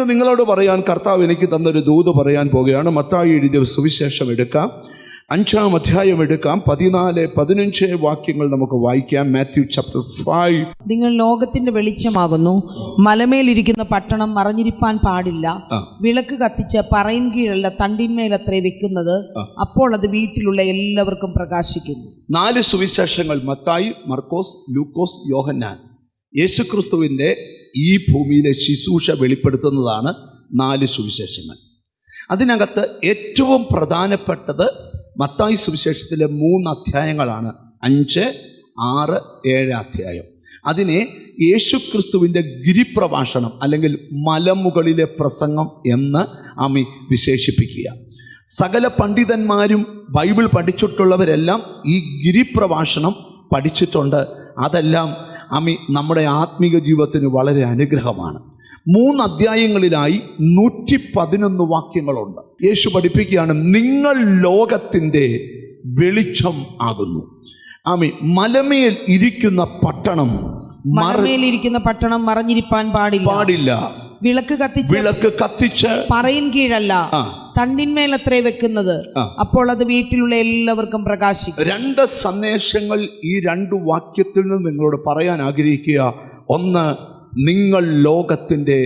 ഇന്ന് നിങ്ങളോട് പറയാൻ കർത്താവ് എനിക്ക് തന്നൊരു ദൂത് പറയാൻ പോകുകയാണ്. മത്തായി എഴുതിയ സുവിശേഷം എടുക്കാം, 5-ാം അധ്യായം എടുക്കാം, 14-15 വാക്യങ്ങൾ നമുക്ക് വായിക്കാം. Matthew chapter 5. നിങ്ങൾ ലോകത്തിന്റെ വെളിച്ചമാകുന്നു. മലമേലിരിക്കുന്ന പട്ടണം മറഞ്ഞിരിപ്പാൻ പാടില്ല. വിളക്ക് കത്തിച്ച് പറയിൻ കീഴല്ല തണ്ടിന്മേലത്രേ വെക്കുന്നത്. അപ്പോൾ അത് വീട്ടിലുള്ള എല്ലാവർക്കും പ്രകാശിക്കുന്നു. 4 സുവിശേഷങ്ങൾ, മത്തായി, മർക്കോസ്, ലൂക്കോസ്, യോഹന്നാൻ, യേശുക്രിസ്തുവിൻ്റെ ഈ ഭൂമിയിലെ ശുശ്രൂഷ വെളിപ്പെടുത്തുന്നതാണ് 4 സുവിശേഷങ്ങൾ. അതിനകത്ത് ഏറ്റവും പ്രധാനപ്പെട്ടത് മത്തായി സുവിശേഷത്തിലെ 3 അധ്യായങ്ങളാണ്. 5, 6, 7 അധ്യായം. അതിനെ യേശുക്രിസ്തുവിൻ്റെ ഗിരിപ്രഭാഷണം അല്ലെങ്കിൽ മലമുകളിലെ പ്രസംഗം എന്ന് വിശേഷിപ്പിക്കുക. സകല പണ്ഡിതന്മാരും ബൈബിൾ പഠിച്ചിട്ടുള്ളവരെല്ലാം ഈ ഗിരിപ്രഭാഷണം പഠിച്ചിട്ടുണ്ട്. അതെല്ലാം നമ്മുടെ ആത്മീക ജീവിതത്തിന് വളരെ അനുഗ്രഹമാണ്. 3 അധ്യായങ്ങളിലായി 111 വാക്യങ്ങളുണ്ട്. യേശു പഠിപ്പിക്കുകയാണ്, നിങ്ങൾ ലോകത്തിൻ്റെ വെളിച്ചം ആകുന്നു. മലമേൽ ഇരിക്കുന്ന പട്ടണം മറഞ്ഞിരിപ്പാൻ പാടില്ല. വിളക്ക് കത്തിച്ച് പറയിൻ കീഴല്ല തണ്ടിന്മേലത്രേ വെക്കുന്നത്. അപ്പോൾ അത് വീട്ടിലുള്ള എല്ലാവർക്കും പ്രകാശിക്കും. 2 സന്ദേശങ്ങൾ ഈ 2 വാക്യത്തിൽ നിന്ന് നിങ്ങളോട് പറയാൻ ആഗ്രഹിക്കുക. 1, നിങ്ങൾ ലോകത്തിൻ്റെ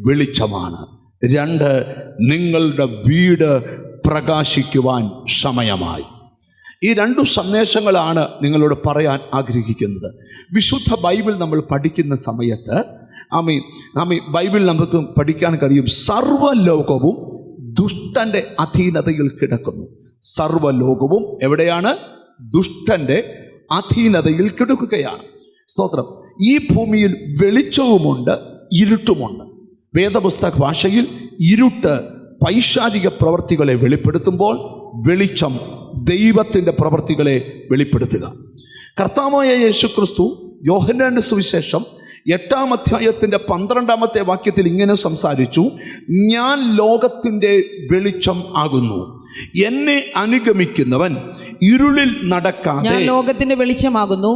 വെളിച്ചമാണ്. 2, നിങ്ങളുടെ വീട് പ്രകാശിക്കുവാൻ സമയമായി. ഈ 2 സന്ദേശങ്ങളാണ് നിങ്ങളോട് പറയാൻ ആഗ്രഹിക്കുന്നത്. വിശുദ്ധ ബൈബിൾ നമ്മൾ പഠിക്കുന്ന സമയത്ത് ബൈബിൾ നമുക്ക് പഠിക്കാൻ കഴിയും, സർവ്വലോകവും ദുഷ്ടൻ്റെ അധീനതയിൽ കിടക്കുന്നു. സർവ്വലോകവും എവിടെയാണ്? ദുഷ്ടൻ്റെ അധീനതയിൽ കിടക്കുകയാണ്. സ്തോത്രം. ഈ ഭൂമിയിൽ വെളിച്ചവുമുണ്ട്, ഇരുട്ടുമുണ്ട്. വേദപുസ്തക ഭാഷയിൽ ഇരുട്ട് പൈശാചിക പ്രവൃത്തികളെ വെളിപ്പെടുത്തുമ്പോൾ വെളിച്ചം ദൈവത്തിൻ്റെ പ്രവൃത്തികളെ വെളിപ്പെടുത്തുക. കർത്താവായ യേശുക്രിസ്തു യോഹന്നാന്റെ സുവിശേഷം 8-ാം അധ്യായത്തിൻ്റെ 12-ാമത്തെ വാക്യത്തിൽ ഇങ്ങനെ സംസാരിച്ചു, ഞാൻ ലോകത്തിൻ്റെ വെളിച്ചം ആകുന്നു. എന്നെ അനുഗമിക്കുന്നവൻ ഇരുളിൽ നടക്കാതെ, ഞാൻ ലോകത്തിന്റെ വെളിച്ചമാകുന്നു,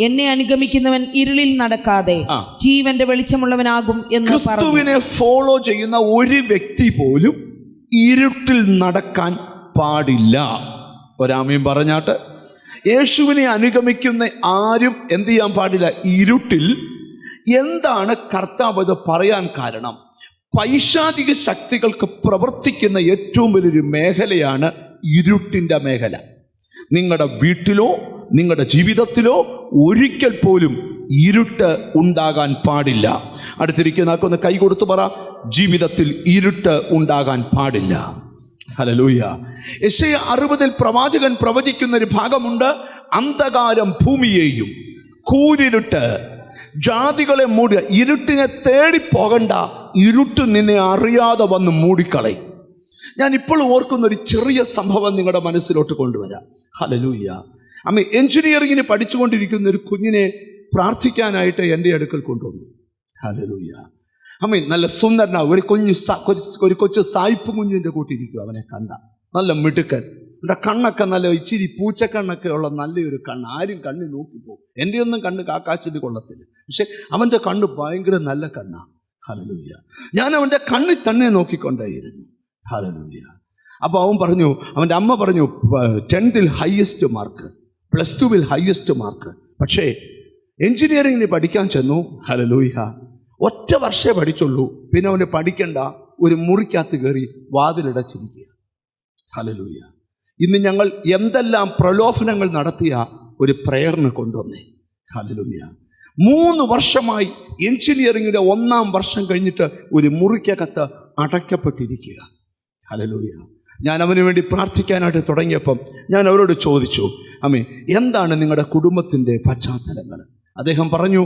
എന്നെ അനുഗമിക്കുന്നവൻ ഇരുളിൽ നടക്കാതെ ജീവന്റെ വെളിച്ചമുള്ളവനാകും എന്ന് പറഞ്ഞു. ക്രിസ്തുവിനെ ഫോളോ ചെയ്യുന്ന ഒരു വ്യക്തി പോലും ഇരുട്ടിൽ നടക്കാൻ പാടില്ല. ഒരാമയും പറഞ്ഞാട്ട്. യേശുവിനെ അനുഗമിക്കുന്ന ആരും എന്ത് ചെയ്യാൻ പാടില്ല? ഇരുട്ടിൽ. എന്താണ് കർത്താവ് ഇത് പറയാൻ കാരണം? പൈശാചിക ശക്തികൾക്ക് പ്രവർത്തിക്കുന്ന ഏറ്റവും വലിയൊരു മേഖലയാണ് ഇരുട്ടിൻ്റെ മേഖല. നിങ്ങളുടെ വീട്ടിലോ നിങ്ങളുടെ ജീവിതത്തിലോ ഒരിക്കൽ പോലും ഇരുട്ട് ഉണ്ടാകാൻ പാടില്ല. അടുത്തിരിക്കുന്ന കൈ കൊടുത്തു പറ, ജീവിതത്തിൽ ഇരുട്ട് ഉണ്ടാകാൻ പാടില്ല. ഹല്ലേലൂയ. യെശയ്യാ 60 പ്രവാചകൻ പ്രവചിക്കുന്നൊരു ഭാഗമുണ്ട്. അന്ധകാരം ഭൂമിയെയും കൂരിരുട്ട് ജാതികളെ മൂടുക. ഇരുട്ടിനെ തേടിപ്പോകണ്ട, ഇരുട്ട് നിന്നെ അറിയാതെ വന്ന് മൂടിക്കളയും. ഞാൻ ഇപ്പോൾ ഓർക്കുന്നൊരു ചെറിയ സംഭവം നിങ്ങളുടെ മനസ്സിലോട്ട് കൊണ്ടുവരാം. ഹല്ലേലൂയ. എഞ്ചിനീയറിങ്ങിന് പഠിച്ചുകൊണ്ടിരിക്കുന്ന ഒരു കുഞ്ഞിനെ പ്രാർത്ഥിക്കാനായിട്ട് എൻ്റെ അടുക്കൽ കൊണ്ടുവന്നു. ഹല്ലേലൂയ. നല്ല സുന്ദരന ഒരു കൊച്ചു സായിപ്പ് കുഞ്ഞിൻ്റെ കൂട്ടിരിക്കും. അവനെ കണ്ട നല്ല മിടുക്കൻ. എൻ്റെ കണ്ണൊക്കെ നല്ല ഇച്ചിരി പൂച്ചക്കണ്ണൊക്കെ ഉള്ള നല്ലൊരു കണ്ണ്. ആരും കണ്ണി നോക്കിപ്പോകും. എൻ്റെ ഒന്നും കണ്ണ് കാക്കാച്ചിന് കൊള്ളത്തില്ല, പക്ഷെ അവൻ്റെ കണ്ണ് ഭയങ്കര നല്ല കണ്ണാണ്. ഹല്ലേലൂയ. ഞാൻ അവൻ്റെ കണ്ണിൽ തന്നെ നോക്കിക്കൊണ്ടേയിരുന്നു. ഹല്ലേലൂയ. അപ്പോൾ അവൻ പറഞ്ഞു, അവൻ്റെ അമ്മ പറഞ്ഞു, 10th highest mark, +2 highest mark. പക്ഷേ എഞ്ചിനീയറിങ്ങിന് പഠിക്കാൻ ചെന്നു. ഹല്ലേലൂയ. 1 വർഷമേ പഠിച്ചുള്ളൂ. പിന്നെ അവന് പഠിക്കണ്ട, ഒരു മുറിക്കകത്ത് കയറി വാതിലടച്ചിരിക്കുക. ഹല്ലേലൂയ. ഇന്ന് ഞങ്ങൾ എന്തെല്ലാം പ്രലോഭനങ്ങൾ നടത്തിയ ഒരു പ്രേയറിനെ കൊണ്ടുവന്നേ. ഹല്ലേലൂയ. 3 വർഷമായി എഞ്ചിനീയറിങ്ങിൻ്റെ 1-ാം വർഷം കഴിഞ്ഞിട്ട് ഒരു മുറിക്കകത്ത് അടയ്ക്കപ്പെട്ടിരിക്കുക. ഹല്ലേലൂയ. ഞാൻ അവന് വേണ്ടി പ്രാർത്ഥിക്കാനായിട്ട് തുടങ്ങിയപ്പം ഞാൻ അവരോട് ചോദിച്ചു, എന്താണ് നിങ്ങളുടെ കുടുംബത്തിൻ്റെ പശ്ചാത്തലങ്ങൾ? അദ്ദേഹം പറഞ്ഞു,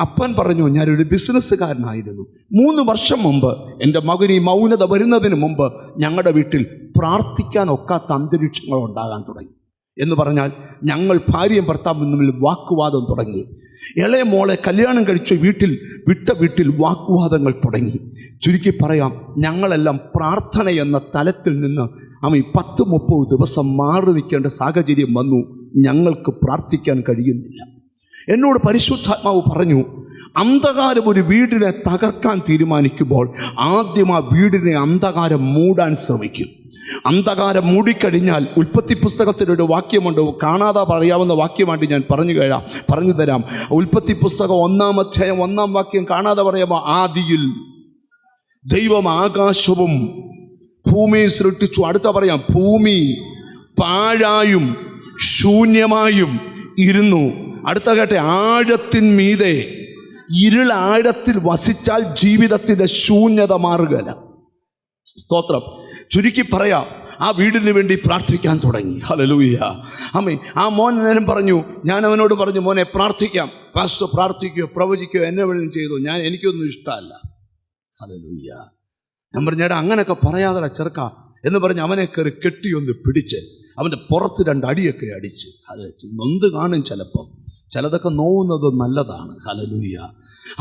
അപ്പൻ പറഞ്ഞു, ഞാനൊരു ബിസിനസ്സുകാരനായിരുന്നു. 3 വർഷം മുമ്പ് എൻ്റെ മകന് ഈ മൗനത വരുന്നതിന് മുമ്പ് ഞങ്ങളുടെ വീട്ടിൽ പ്രാർത്ഥിക്കാൻ ഒക്കാത്ത അന്തരീക്ഷങ്ങൾ ഉണ്ടാകാൻ തുടങ്ങി. എന്ന് പറഞ്ഞാൽ ഞങ്ങൾ ഭാര്യയും ഭർത്താവും തമ്മിൽ വാക്കുവാദം തുടങ്ങി. ഇളയ മോളെ കല്യാണം കഴിച്ച വീട്ടിൽ വാക്കുവാദങ്ങൾ തുടങ്ങി. ചുരുക്കി പറയാം, ഞങ്ങളെല്ലാം പ്രാർത്ഥന എന്ന തലത്തിൽ നിന്ന് 10-30 ദിവസം മാറി നിൽക്കേണ്ട സാഹചര്യം വന്നു. ഞങ്ങൾക്ക് പ്രാർത്ഥിക്കാൻ കഴിയുന്നില്ല. എന്നോട് പരിശുദ്ധാത്മാവ് പറഞ്ഞു, അന്ധകാരം ഒരു വീടിനെ തകർക്കാൻ തീരുമാനിക്കുമ്പോൾ ആദ്യം ആ വീടിനെ അന്ധകാരം മൂടാൻ ശ്രമിക്കും. അന്ധകാരം മൂടിക്കഴിഞ്ഞാൽ ഉൽപ്പത്തി പുസ്തകത്തിലൊരു വാക്യമുണ്ട്, കാണാതെ പറയാവുന്ന വാക്യമായിട്ട് ഞാൻ പറഞ്ഞു തരാം. ഉൽപ്പത്തി പുസ്തകം 1-ാം അധ്യായം 1-ാം വാക്യം കാണാതെ പറയുമ്പോൾ, ആദിയിൽ ദൈവം ആകാശവും ഭൂമിയെ സൃഷ്ടിച്ചു. അടുത്ത പറയാം, ഭൂമി പാഴായും ശൂന്യമായും ഇരുന്നു. അടുത്ത കേട്ടെ, ആഴത്തിന്മീതെ ഇരുളാഴത്തിൽ വസിച്ചാൽ ജീവിതത്തിൻ്റെ ശൂന്യത മാറുകയില്ല. സ്തോത്രം. ചുരുക്കി പറയാം, ആ വീടിന് വേണ്ടി പ്രാർത്ഥിക്കാൻ തുടങ്ങി. ഹല്ലേലൂയ. ആമേൻ. ആ മോൻ നേരം പറഞ്ഞു, ഞാൻ അവനോട് പറഞ്ഞു, മോനെ പ്രാർത്ഥിക്കാം, പാസ്റ്റർ പ്രാർത്ഥിക്കുകയോ പ്രവചിക്കുകയോ എന്നെ വേണം ചെയ്തു, എനിക്കൊന്നും ഇഷ്ടമല്ല. ഹല്ലേലൂയ. ഞാൻ പറഞ്ഞു, എടാ അങ്ങനെയൊക്കെ പറയാതെ ചെറുക്ക എന്ന് പറഞ്ഞ് അവനെ കയറി കെട്ടിയൊന്ന് പിടിച്ച് അവൻ്റെ പുറത്ത് 2 അടിയൊക്കെ അടിച്ച്. നൊന്ത് കാണും ചിലപ്പം, ചിലതൊക്കെ നോവുന്നത് നല്ലതാണ്. ഹല്ലേലൂയ.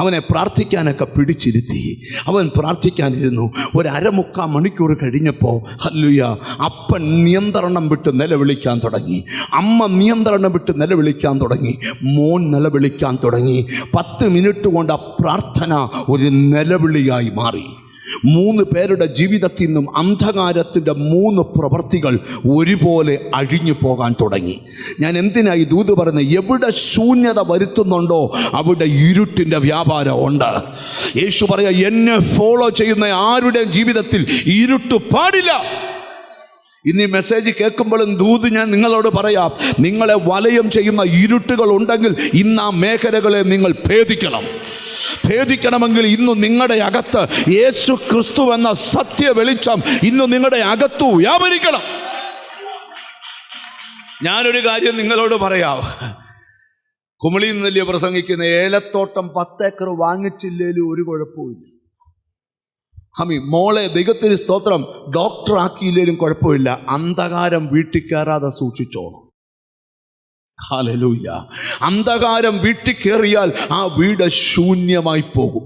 അവനെ പ്രാർത്ഥിക്കാനൊക്കെ പിടിച്ചിരുത്തി. അവൻ പ്രാർത്ഥിക്കാനിരുന്നു. 1.5-3 മണിക്കൂർ കഴിഞ്ഞപ്പോൾ ഹല്ലേലൂയ, അപ്പൻ നിയന്ത്രണം വിട്ട് നിലവിളിക്കാൻ തുടങ്ങി, അമ്മ നിയന്ത്രണം വിട്ട് നിലവിളിക്കാൻ തുടങ്ങി, മോൻ നിലവിളിക്കാൻ തുടങ്ങി. 10 മിനിറ്റ് കൊണ്ട് ആ പ്രാർത്ഥന ഒരു നിലവിളിയായി മാറി. 3 പേരുടെ ജീവിതത്തിൽ നിന്നും അന്ധകാരത്തിൻ്റെ 3 പ്രവൃത്തികൾ ഒരുപോലെ അഴിഞ്ഞു പോകാൻ തുടങ്ങി. ഞാൻ എന്തിനായി ദൂത് പറയുന്നത്? എവിടെ ശൂന്യത വരുത്തുന്നുണ്ടോ അവിടെ ഇരുട്ടിൻ്റെ വ്യാപാരം ഉണ്ട്. യേശു പറയാ, എന്നെ ഫോളോ ചെയ്യുന്ന ആരുടെയും ജീവിതത്തിൽ ഇരുട്ട് പാടില്ല. ഇന്ന് ഈ മെസ്സേജ് കേൾക്കുമ്പോഴും ദൂത് ഞാൻ നിങ്ങളോട് പറയാം, നിങ്ങളെ വലയം ചെയ്യുന്ന ഇരുട്ടുകൾ ഉണ്ടെങ്കിൽ ഇന്ന് ആ മേഖലകളെ നിങ്ങൾ ഭേദിക്കണമെങ്കിൽ ഇന്ന് നിങ്ങളുടെ അകത്ത് യേശു ക്രിസ്തു എന്ന സത്യ വെളിച്ചം ഇന്ന് നിങ്ങളുടെ അകത്തു വ്യാപരിക്കണം. ഞാനൊരു കാര്യം നിങ്ങളോട് പറയാം. കുമളിയിൽ നിന്നല്ലേ പ്രസംഗിക്കുന്ന, ഏലത്തോട്ടം 10 ഏക്കർ വാങ്ങിച്ചില്ലേലും ഒരു കുഴപ്പമില്ല. മോളെ ദൈവത്തിന് സ്തോത്രം, ഡോക്ടർ ആക്കിയില്ലേലും കുഴപ്പമില്ല, അന്ധകാരം വീട്ടിൽ കയറാതെ സൂക്ഷിച്ചോണം. ഹല്ലേലൂയ. അന്ധകാരം വീട്ടിൽ കയറിയാൽ ആ വീട് ശൂന്യമായി പോകും,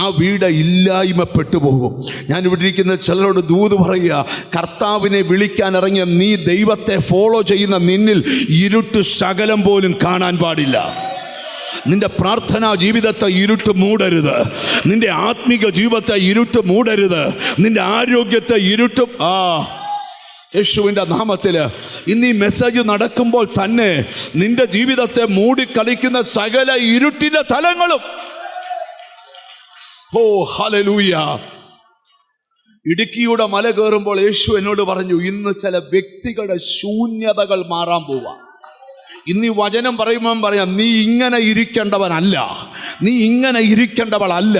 ആ വീട് ഇല്ലായ്മപ്പെട്ടു പോകും. ഞാൻ ഇവിടെ ഇരിക്കുന്ന ചിലരോട് ദൂത് പറയുക, കർത്താവിനെ വിളിക്കാൻ ഇറങ്ങിയ നീ, ദൈവത്തെ ഫോളോ ചെയ്യുന്ന നിന്നിൽ ഇരുട്ട് ശകലം പോലും കാണാൻ പാടില്ല. നിന്റെ പ്രാർത്ഥനാ ജീവിതത്തെ ഇരുട്ട് മൂടരുത്, നിന്റെ ആത്മീക ജീവിതത്തെ ഇരുട്ട് മൂടരുത്, നിന്റെ ആരോഗ്യത്തെ ഇരുട്ട് യേശുവിൻ്റെ നാമത്തിൽ ഇന്ന് ഈ മെസ്സേജ് നടക്കുമ്പോൾ തന്നെ നിന്റെ ജീവിതത്തെ മൂടിക്കളിക്കുന്ന സകല ഇരുട്ടിൻ്റെ തലങ്ങളും ഹല്ലേലൂയ. ഇടുക്കിയുടെ മല കയറുമ്പോൾ യേശു എന്നോട് പറഞ്ഞു, ഇന്ന് ചില വ്യക്തികളുടെ ശൂന്യതകൾ മാറാൻ പോവാ. ഇന്ന് ഈ വചനം പറയുമ്പോൾ പറയാം, നീ ഇങ്ങനെ ഇരിക്കേണ്ടവനല്ല, നീ ഇങ്ങനെ ഇരിക്കേണ്ടവളല്ല.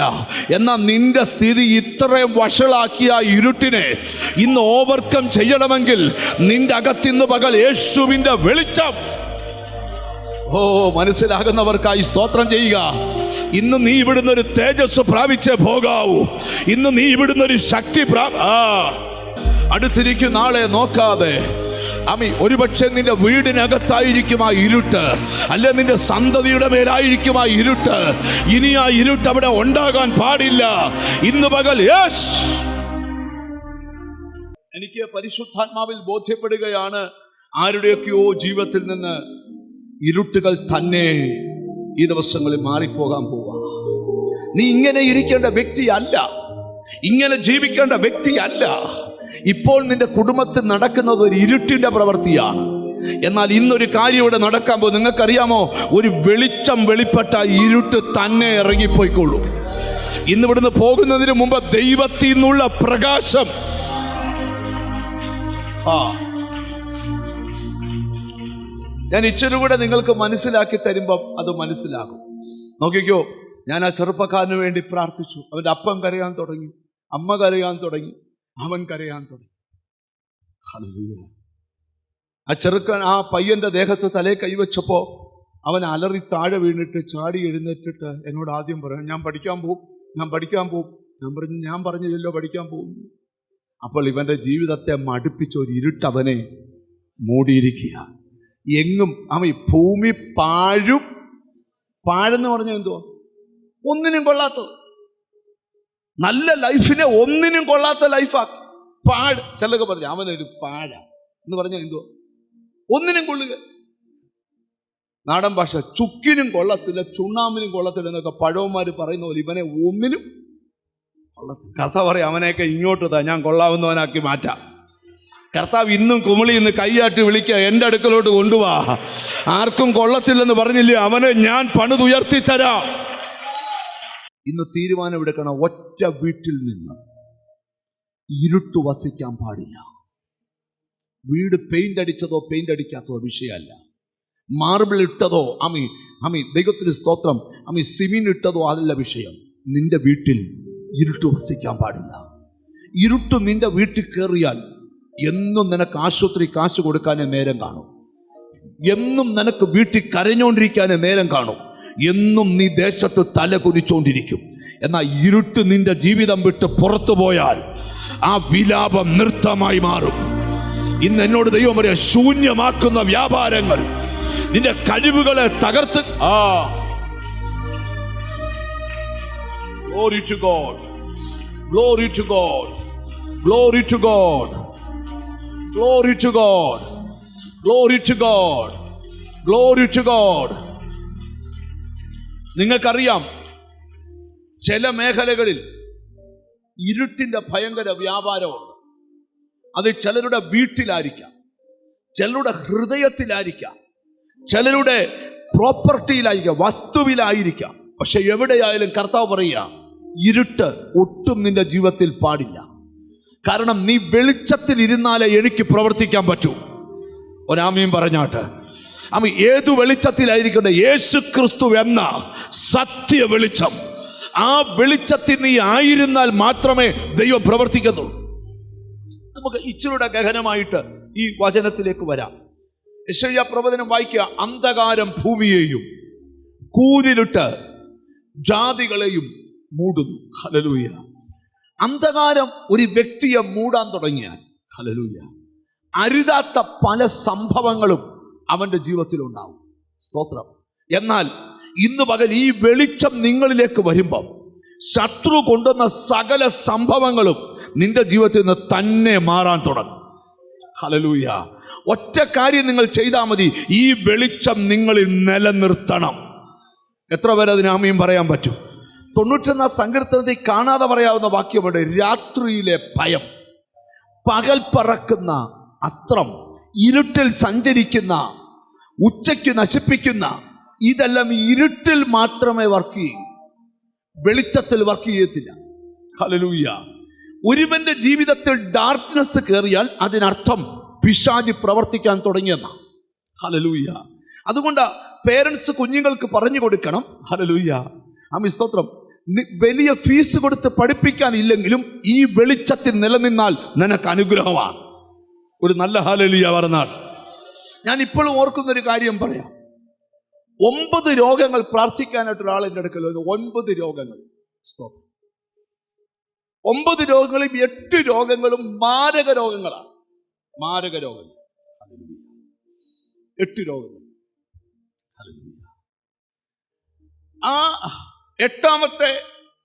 എന്നാൽ നിന്റെ സ്ഥിതി ഇത്രയും വഷളാക്കിയ ഇരുട്ടിനെ ഇന്ന് ഓവർകം ചെയ്യണമെങ്കിൽ നിന്റെ അകത്തിന്ന് പകൽ യേശുവിൻ്റെ വെളിച്ചം മനസ്സിലാകുന്നവർക്കായി സ്തോത്രം ചെയ്യുക. ഇന്ന് നീ ഇവിടുന്ന് ഒരു തേജസ് പ്രാപിച്ചേ പോകാവൂ. ഇന്ന് നീ ഇവിടുന്ന് ഒരു ശക്തി അടുത്തിരിക്കുന്ന ആളെ നോക്കാതെ, ഒരുപക്ഷെ നിന്റെ വീടിനകത്തായിരിക്കും ആ ഇരുട്ട്, അല്ലെ നിന്റെ സന്തതിയുടെ മേലായിരിക്കും ആ ഇരുട്ട്. ഇനി ആ ഇരുട്ട് അവിടെ ഉണ്ടാകാൻ പാടില്ല. ഇന്ന് പകൽ എനിക്ക് പരിശുദ്ധാത്മാവിൽ ബോധ്യപ്പെടുകയാണ്, ആരുടെയൊക്കെയോ ജീവിതത്തിൽ നിന്ന് ഇരുട്ടുകൾ തന്നെ ഈ ദിവസങ്ങളിൽ മാറിപ്പോകാൻ പോവാ. നീ ഇങ്ങനെ ഇരിക്കേണ്ട വ്യക്തിയല്ല, ഇങ്ങനെ ജീവിക്കേണ്ട വ്യക്തിയല്ല. ഇപ്പോൾ നിന്റെ കുടുംബത്തിൽ നടക്കുന്നത് ഒരു ഇരുട്ടിൻ്റെ പ്രവൃത്തിയാണ്. എന്നാൽ ഇന്നൊരു കാര്യം ഇവിടെ നടക്കാൻ പോകും. നിങ്ങൾക്കറിയാമോ, ഒരു വെളിച്ചം വെളിപ്പെട്ട ഇരുട്ട് തന്നെ ഇറങ്ങിപ്പോയിക്കൊള്ളൂ. ഇന്ന് ഇവിടുന്ന് പോകുന്നതിന് മുമ്പ് ദൈവത്തിൽ നിന്നുള്ള പ്രകാശം ഞാൻ ഇച്ചിരി കൂടെ നിങ്ങൾക്ക് മനസ്സിലാക്കി തരുമ്പം അത് മനസ്സിലാകും. നോക്കിക്കോ, ഞാൻ ആ ചെറുപ്പക്കാരന് വേണ്ടി പ്രാർത്ഥിച്ചു. അവൻ്റെ അപ്പം കരയാൻ തുടങ്ങി, അമ്മ കരയാൻ തുടങ്ങി, അവൻ കരയാൻ തുടങ്ങി. ഹല്ലേലൂയ. ആ ചെറുക്കൻ ആ പയ്യന്റെ ദേഹത്ത് തലേ കൈവച്ചപ്പോൾ അവൻ അലറി താഴെ വീണിട്ട് ചാടി എഴുന്നേറ്റിട്ട് എന്നോട് ആദ്യം പറയാം, ഞാൻ പഠിക്കാൻ പോവും. ഞാൻ പറഞ്ഞില്ലല്ലോ പഠിക്കാൻ പോകും. അപ്പോൾ ഇവന്റെ ജീവിതത്തെ മടുപ്പിച്ച ഒരു ഇരുട്ട് അവനെ മൂടിയിരിക്കുക. എങ്ങും ഭൂമി പാഴെന്ന് പറഞ്ഞാൽ എന്തോ, ഒന്നിനും കൊള്ളാത്തത്. നല്ല ലൈഫിനെ ഒന്നിനും കൊള്ളാത്ത ലൈഫാക്കി ചിലൊക്കെ പറഞ്ഞു അവനൊരു പാഴ എന്ന് പറഞ്ഞാൽ എന്തോ, ഒന്നിനും കൊള്ളുക. നാടൻ ഭാഷ ചുക്കിനും കൊള്ളത്തില്ല, ചുണ്ണാമ്പിനും കൊള്ളത്തില്ല എന്നൊക്കെ പഴവന്മാർ പറയുന്ന പോലെ ഇവനെ ഒന്നിനും കൊള്ളത്തില്ല. കർത്താവ് പറയും, അവനെയൊക്കെ ഇങ്ങോട്ട് താ, ഞാൻ കൊള്ളാവുന്നവനാക്കി മാറ്റാം. കർത്താവ് ഇന്നും കുമിളി ഇന്ന് കൈയാട്ടി വിളിക്കുക, എൻ്റെ അടുക്കലോട്ട് കൊണ്ടുപോവാ. ആർക്കും കൊള്ളത്തില്ലെന്ന് പറഞ്ഞില്ലേ, അവനെ ഞാൻ പണിതുയർത്തി തരാം. ഇന്ന് തീരുമാനം എടുക്കണം, ഒറ്റ വീട്ടിൽ നിന്ന് ഇരുട്ട് വസിക്കാൻ പാടില്ല. വീട് പെയിന്റ് അടിച്ചതോ പെയിന്റ് അടിക്കാത്തതോ വിഷയമല്ല. മാർബിൾ ഇട്ടതോ ദൈവത്തിന് സ്തോത്രം, സിമിന്റ് ഇട്ടതോ അതല്ല വിഷയം. നിന്റെ വീട്ടിൽ ഇരുട്ട് വസിക്കാൻ പാടില്ല. ഇരുട്ട് നിന്റെ വീട്ടിൽ കയറിയാൽ എന്നും നിനക്ക് ആശുപത്രി കാശ് കൊടുക്കാനേ നേരം കാണും. എന്നും നിനക്ക് വീട്ടിൽ കരഞ്ഞുകൊണ്ടിരിക്കാനേ നേരം കാണും. എന്നും നീ ദേശത്ത് തല കുനിച്ചുകൊണ്ടിരിക്കും. എന്നാൽ ഇരുട്ട് നിന്റെ ജീവിതം വിട്ട് പുറത്തു പോയാൽ ആ വിലാപം നൃത്തമായി മാറും. ഇന്ന് എന്നോട് ദൈവം പറയാ, ശൂന്യമാക്കുന്ന വ്യാപാരങ്ങൾ നിന്റെ കഴിവുകളെ തകർത്ത്. Glory to God. Glory to God. Glory to God. Glory to God. Glory to God. Glory to God. നിങ്ങൾക്കറിയാം, ചില മേഖലകളിൽ ഇരുട്ടിന്റെ ഭയങ്കര വ്യാപാരമുണ്ട്. അത് ചിലരുടെ വീട്ടിലായിരിക്കാം, ചിലരുടെ ഹൃദയത്തിലായിരിക്കാം, ചിലരുടെ പ്രോപ്പർട്ടിയിലായിരിക്കാം, വസ്തുവിലായിരിക്കാം. പക്ഷെ എവിടെയായാലും കർത്താവ് പറയുക, ഇരുട്ട് ഒട്ടും നിന്റെ ജീവിതത്തിൽ പാടില്ല. കാരണം നീ വെളിച്ചത്തിൽ ഇരുന്നാലേ എനിക്ക് പ്രവർത്തിക്കാൻ പറ്റൂ. ഒരാമയും പറഞ്ഞാട്ട്. ഏതു വെളിച്ചത്തിലായിരിക്കട്ടെ, യേശു ക്രിസ്തു എന്ന സത്യ വെളിച്ചം. ആ വെളിച്ചത്തിൽ നീ ആയിരുന്നാൽ മാത്രമേ ദൈവം പ്രവർത്തിക്കത്തുള്ളൂ. നമുക്ക് ഇച്ചിരൂടെ ഗഹനമായിട്ട് ഈ വചനത്തിലേക്ക് വരാം. യെശയ്യാ പ്രവചനം വായിക്കുക. അന്ധകാരം ഭൂമിയെയും കൂരിരുട്ട് ജാതികളെയും മൂടുന്നു. ഹല്ലേലൂയ. അന്ധകാരം ഒരു വ്യക്തിയെ മൂടാൻ തുടങ്ങിയാൽ, ഹല്ലേലൂയ, അരുതാത്ത പല സംഭവങ്ങളും അവന്റെ ജീവിതത്തിൽ ഉണ്ടാവും. സ്തോത്രം. എന്നാൽ ഇന്ന് പകൽ ഈ വെളിച്ചം നിങ്ങളിലേക്ക് വരുമ്പം ശത്രു കൊണ്ടുവന്ന സകല സംഭവങ്ങളും നിന്റെ ജീവിതത്തിൽ നിന്ന് തന്നെ മാറാൻ തുടങ്ങും. ഹല്ലേലൂയ. ഒറ്റ കാര്യം നിങ്ങൾ ചെയ്താൽ മതി, ഈ വെളിച്ചം നിങ്ങളിൽ നിലനിർത്തണം. എത്ര പേര് അതിന് ആമയും പറയാൻ പറ്റും? 91 സങ്കീർത്തനത്തിൽ കാണാതെ പറയാവുന്ന വാക്യമുണ്ട്. രാത്രിയിലെ ഭയം, പകൽ പറക്കുന്ന അസ്ത്രം, ഇരുട്ടിൽ സഞ്ചരിക്കുന്ന, ഉച്ചയ്ക്ക് നശിപ്പിക്കുന്ന, ഇതെല്ലാം ഇരുട്ടിൽ മാത്രമേ വർക്ക് ചെയ്യൂ, വെളിച്ചത്തിൽ വർക്ക് ചെയ്യത്തില്ല. ഹല്ലേലൂയ. ഒരുവന്റെ ജീവിതത്തിൽ ഡാർക്ക്നെസ് കയറിയാൽ അതിനർത്ഥം പിശാചി പ്രവർത്തിക്കാൻ തുടങ്ങിയെന്നാണ്. ഹല്ലേലൂയ. അതുകൊണ്ട് പേരൻസ് കുഞ്ഞുങ്ങൾക്ക് പറഞ്ഞു കൊടുക്കണം. ഹല്ലേലൂയ. സ്തോത്രം. വലിയ ഫീസ് കൊടുത്ത് പഠിപ്പിക്കാൻ ഇല്ലെങ്കിലും ഈ വെളിച്ചത്തിൽ നിലനിന്നാൽ നിനക്ക് അനുഗ്രഹമാണ്. ഒരു നല്ല ഹല്ലേലൂയ പറഞ്ഞാൽ. ഞാൻ ഇപ്പോഴും ഓർക്കുന്നൊരു കാര്യം പറയാം. 9 രോഗങ്ങൾ പ്രാർത്ഥിക്കാനായിട്ട് ഒരാൾ എൻ്റെ അടുക്കൽ വന്നു. 9 രോഗങ്ങൾ. സ്തോത്രം. 9 രോഗങ്ങളും 8 രോഗങ്ങളും മാരക രോഗങ്ങളാണ്. മാരക രോഗങ്ങൾ. 8 രോഗങ്ങൾ. ആ 8ാമത്തെ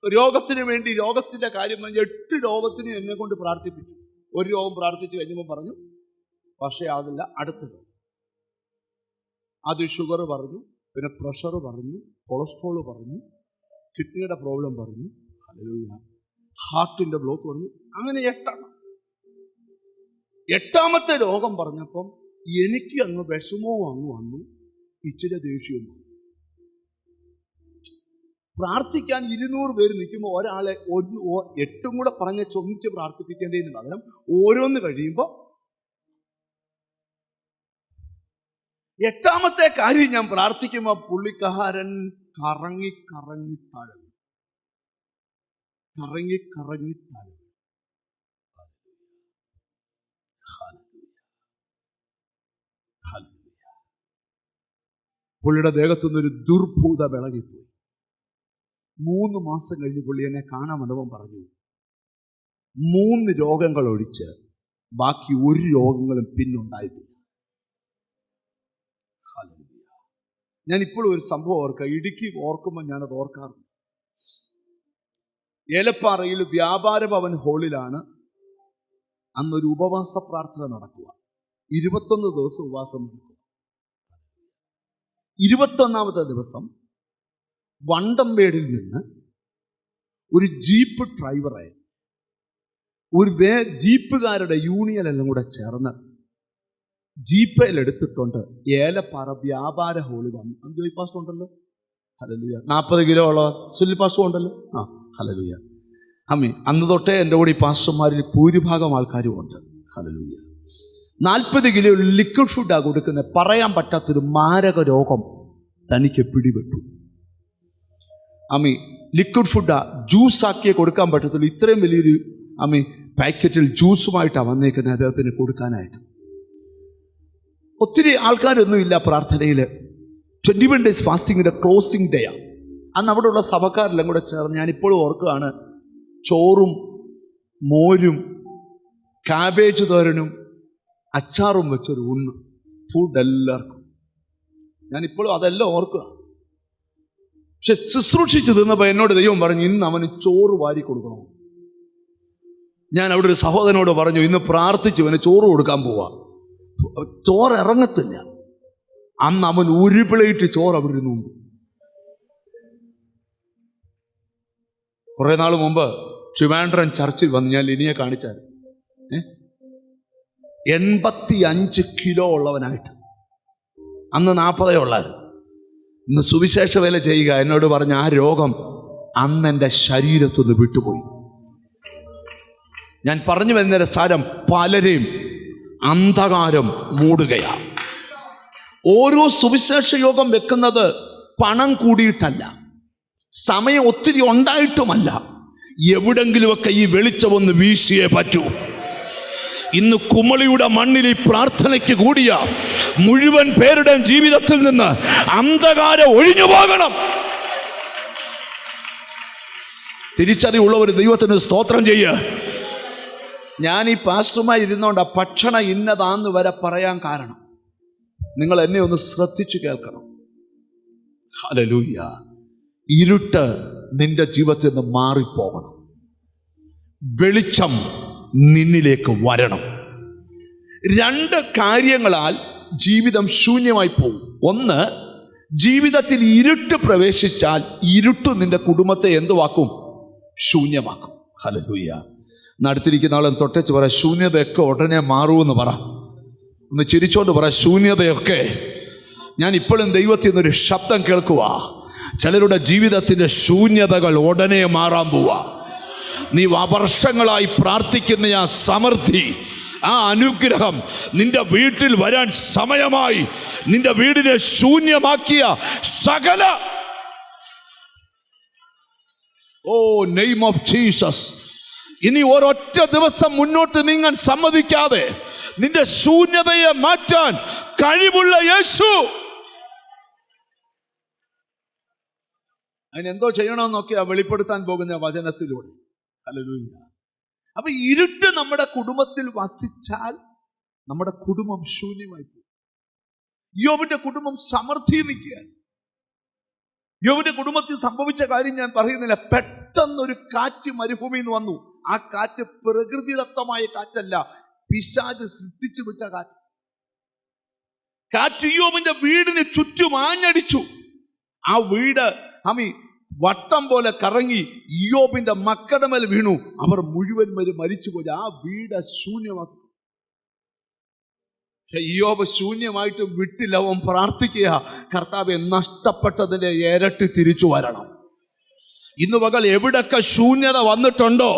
രോഗത്തിന് വേണ്ടി, രോഗത്തിന്റെ കാര്യം പറഞ്ഞ് 8 രോഗത്തിന് എന്നെ കൊണ്ട് പ്രാർത്ഥിപ്പിച്ചു. ഒരു രോഗം പ്രാർത്ഥിച്ചു കഴിഞ്ഞപ്പോൾ പറഞ്ഞു, പക്ഷേ അതില്ല, അടുത്ത രോഗം. ആദ്യം ഷുഗർ പറഞ്ഞു, പിന്നെ പ്രഷർ പറഞ്ഞു, കൊളസ്ട്രോൾ പറഞ്ഞു, കിഡ്നിയുടെ പ്രോബ്ലം പറഞ്ഞു, ഹല്ലേലൂയ, ഹാർട്ടിന്റെ ബ്ലോക്ക് പറഞ്ഞു. അങ്ങനെ 8. 8ാമത്തെ രോഗം പറഞ്ഞപ്പം എനിക്ക് അങ്ങ് വിഷമവും അങ്ങ് വന്നു, ഇച്ചിരി ദേഷ്യവും വന്നു. പ്രാർത്ഥിക്കാൻ 200 പേര് നിൽക്കുമ്പോൾ ഒരാളെ 8 കൂടെ പറഞ്ഞ് ചൊന്നിച്ച് പ്രാർത്ഥിപ്പിക്കേണ്ടതിന് പകരം ഓരോന്ന് കഴിയുമ്പോൾ 8ാമത്തെ കാര്യം ഞാൻ പ്രാർത്ഥിക്കുമ്പോൾ പുള്ളിക്കാരൻ കറങ്ങി കറങ്ങി താഴും. കറങ്ങി കറങ്ങി താഴും. പുള്ളിയുടെ ദേഹത്തുനിന്നൊരു ദുർഭൂത വിളകിപ്പോയി. 3 മാസം കഴിഞ്ഞ് പുള്ളി എന്നെ കാണാൻ വന്നവൻ പറഞ്ഞു, 3 രോഗങ്ങൾ ഒഴിച്ച് ബാക്കി ഒരു രോഗങ്ങളും പിന്നുണ്ടായിട്ടില്ല. ഞാൻ ഇപ്പോഴും ഒരു സംഭവം ഓർക്കാം. ഇടുക്കി ഓർക്കുമ്പോൾ ഞാനത് ഓർക്കാറുണ്ട്. ഏലപ്പാറയിൽ വ്യാപാര ഭവൻ ഹാളിലാണ് അന്നൊരു ഉപവാസ പ്രാർത്ഥന നടക്കുക. 21 ദിവസം ഉപവാസം നടക്കുക. 21-ാമത്തെ ദിവസം വണ്ടംപേടിൽ നിന്ന് ഒരു ജീപ്പ് ഡ്രൈവറെ ഒരു ജീപ്പുകാരുടെ യൂണിയൻ എല്ലാം കൂടെ ചേർന്ന് ജീപ്പയിൽ എടുത്തിട്ടുണ്ട് ഏലപ്പാറ വ്യാപാര ഹോളി വന്നു. ജോയി പാസ്റ്റർ ഉണ്ടല്ലോ, ഹല്ലേലൂയ. 40 കിലോ ഉള്ള സുനിൽ പാസ്റ്റർ ഉണ്ടല്ലോ, ഹല്ലേലൂയ. അന്ന് തൊട്ടേ എൻ്റെ കൂടെ ഈ പാസ്റ്റർമാരിൽ ഭൂരിഭാഗം ആൾക്കാരും ഉണ്ട്, ഹല്ലേലൂയ. 40 കിലോ ലിക്വിഡ് ഫുഡാണ് കൊടുക്കുന്നത്. പറയാൻ പറ്റാത്തൊരു മാരക രോഗം തനിക്ക് പിടിപെട്ടു. ലിക്വിഡ് ഫുഡാ, ജ്യൂസാക്കിയേ കൊടുക്കാൻ പറ്റത്തുള്ളൂ. ഇത്രയും വലിയൊരു പാക്കറ്റിൽ ജ്യൂസുമായിട്ടാണ് വന്നേക്കുന്നത് അദ്ദേഹത്തിന് കൊടുക്കാനായിട്ട്. ഒത്തിരി ആൾക്കാരൊന്നുമില്ല പ്രാർത്ഥനയിൽ. 21 days ഫാസ്റ്റിങ്ങിൻ്റെ ക്ലോസിംഗ് ഡേ ആണ്. അന്ന് അവിടെയുള്ള സഭക്കാരെല്ലാം കൂടെ ചേർന്ന്, ഞാനിപ്പോഴും ഓർക്കുകയാണ്, ചോറും മോരും കാബേജ് തോരനും അച്ചാറും വെച്ചൊരു ഊണ്, ഫുഡ് എല്ലാവർക്കും. ഞാനിപ്പോഴും അതെല്ലാം ഓർക്കുക. പക്ഷെ ശുശ്രൂഷിച്ച് തിന്നപ്പോൾ എന്നോട് ദൈവം പറഞ്ഞു, ഇന്ന് അവന് ചോറ് വാരി കൊടുക്കണം. ഞാൻ അവിടെ ഒരു സഹോദരനോട് പറഞ്ഞു, ഇന്ന് പ്രാർത്ഥിച്ചു അവന് ചോറ് കൊടുക്കാൻ പോവാ. ചോറ് ഇറങ്ങത്തില്ല. അന്ന് അവൻ ഒരു പ്ലേറ്റ് ചോറ് അവിടെ ഇരുന്നുണ്ട്. കുറെ നാൾ മുമ്പ് ട്രിവാൻഡ്രം ചർച്ചിൽ വന്ന് ഞാൻ ലിനിയെ കാണിച്ചാൽ 85 കിലോ ഉള്ളവനായിട്ട്, അന്ന് 40 ഉള്ളായിരുന്നു. ഇന്ന് സുവിശേഷ വേല ചെയ്യുക. എന്നോട് പറഞ്ഞ ആ രോഗം അന്ന് എൻ്റെ ശരീരത്തൊന്ന് വിട്ടുപോയി. ഞാൻ പറഞ്ഞു വരുന്ന സാരം, പലരെയും അന്ധകാരം മൂടുകയാണ്. ഓരോ സുവിശേഷ യോഗം വെക്കുന്നത് പണം കൂടിയിട്ടല്ല, സമയം ഒത്തിരി ഉണ്ടായിട്ടുമല്ല. എവിടെങ്കിലുമൊക്കെ ഈ വെളിച്ചമൊന്ന് വീശിയേ പറ്റൂ. ഇന്ന് കുമളിയുടെ മണ്ണിൽ ഈ പ്രാർത്ഥനയ്ക്ക് കൂടിയ മുഴുവൻ പേരുടെയും ജീവിതത്തിൽ നിന്ന് അന്ധകാരം ഒഴിഞ്ഞു പോകണം. തിരിച്ചറിവുള്ളവർ ദൈവത്തിന് സ്തോത്രം ചെയ്യുക. ഞാൻ ഈ പാസ്റ്ററുമായി ഇരുന്നോണ്ട് ഭക്ഷണം ഇന്നതാന്ന് വരെ പറയാൻ കാരണം, നിങ്ങൾ എന്നെ ഒന്ന് ശ്രദ്ധിച്ചു കേൾക്കണം. ഹല്ലേലൂയ. ഇരുട്ട് നിന്റെ ജീവിതത്തിൽ നിന്ന് മാറിപ്പോകണം. വെളിച്ചം നിന്നിലേക്ക് വരണം. 2 കാര്യങ്ങളാൽ ജീവിതം ശൂന്യമായി പോകും. ഒന്ന്, ജീവിതത്തിൽ ഇരുട്ട് പ്രവേശിച്ചാൽ ഇരുട്ട് നിന്റെ കുടുംബത്തെ എന്തുവാക്കും? ശൂന്യമാക്കും. ഹല്ലേലൂയ. നടത്തിരിക്കുന്ന ആളെ തൊട്ടച്ച് പറ, ശൂന്യതയൊക്കെ ഉടനെ മാറുമെന്ന് പറ. ഒന്ന് ചിരിച്ചോണ്ട് പറ, ശൂന്യതയൊക്കെ. ഞാൻ ഇപ്പോഴും ദൈവത്തിൽ നിന്നൊരു ശബ്ദം കേൾക്കുക. ചിലരുടെ ജീവിതത്തിൻ്റെ ശൂന്യതകൾ ഉടനെ മാറാൻ പോവാ. നീ വർഷങ്ങളായി പ്രാർത്ഥിക്കുന്ന ആ സമൃദ്ധി, ആ അനുഗ്രഹം നിന്റെ വീട്ടിൽ വരാൻ സമയമായി. നിന്റെ വീടിനെ ശൂന്യമാക്കിയ സകല, ഓ നെയിം ഓഫ് ജീസസ്, ഇനി ഒരൊറ്റ ദിവസം മുന്നോട്ട് നീങ്ങാൻ സമ്മതിക്കാതെ നിന്റെ ശൂന്യതയെ മാറ്റാൻ കഴിവുള്ള യേശു. അതിനെന്തോ ചെയ്യണമെന്നൊക്കെയാ വെളിപ്പെടുത്താൻ പോകുന്ന വചനത്തിലൂടെ. ഹല്ലേലൂയ. അപ്പൊ ഇരുട്ട് നമ്മുടെ കുടുംബത്തിൽ വസിച്ചാൽ നമ്മുടെ കുടുംബം ശൂന്യമായി പോകും. യോബിന്റെ കുടുംബം സമൃദ്ധി നിൽക്കുകയാണ്. യോബിന്റെ കുടുംബത്തിൽ സംഭവിച്ച കാര്യം ഞാൻ പറയുന്നില്ല. പെട്ടെന്നൊരു കാറ്റ് മരുഭൂമിയിൽ നിന്ന് വന്നു. ആ കാറ്റ് പ്രകൃതിദത്തമായ കാറ്റല്ല, പിശാച് സൃഷ്ടിച്ചു വിട്ട കാറ്റ്. കാറ്റ് യോബിന്റെ വീടിന് ചുറ്റും ആഞ്ഞടിച്ചു. ആ വീട് വട്ടം പോലെ കറങ്ങി യോബിന്റെ മക്കളുടെ മേൽ വീണു. അവർ മുഴുവൻ മരിച്ചുപോയി. ആ വീട് ശൂന്യമാക്കി. യോബ് ശൂന്യമായിട്ടും വിട്ടില്ല. അവൻ പ്രാർത്ഥിക്കുക, കർത്താവേ, നഷ്ടപ്പെട്ടതിന്റെ ഇരട്ടി തിരിച്ചു വരണം. ഇന്ന് പകൽ എവിടൊക്കെ ശൂന്യത വന്നിട്ടുണ്ടോ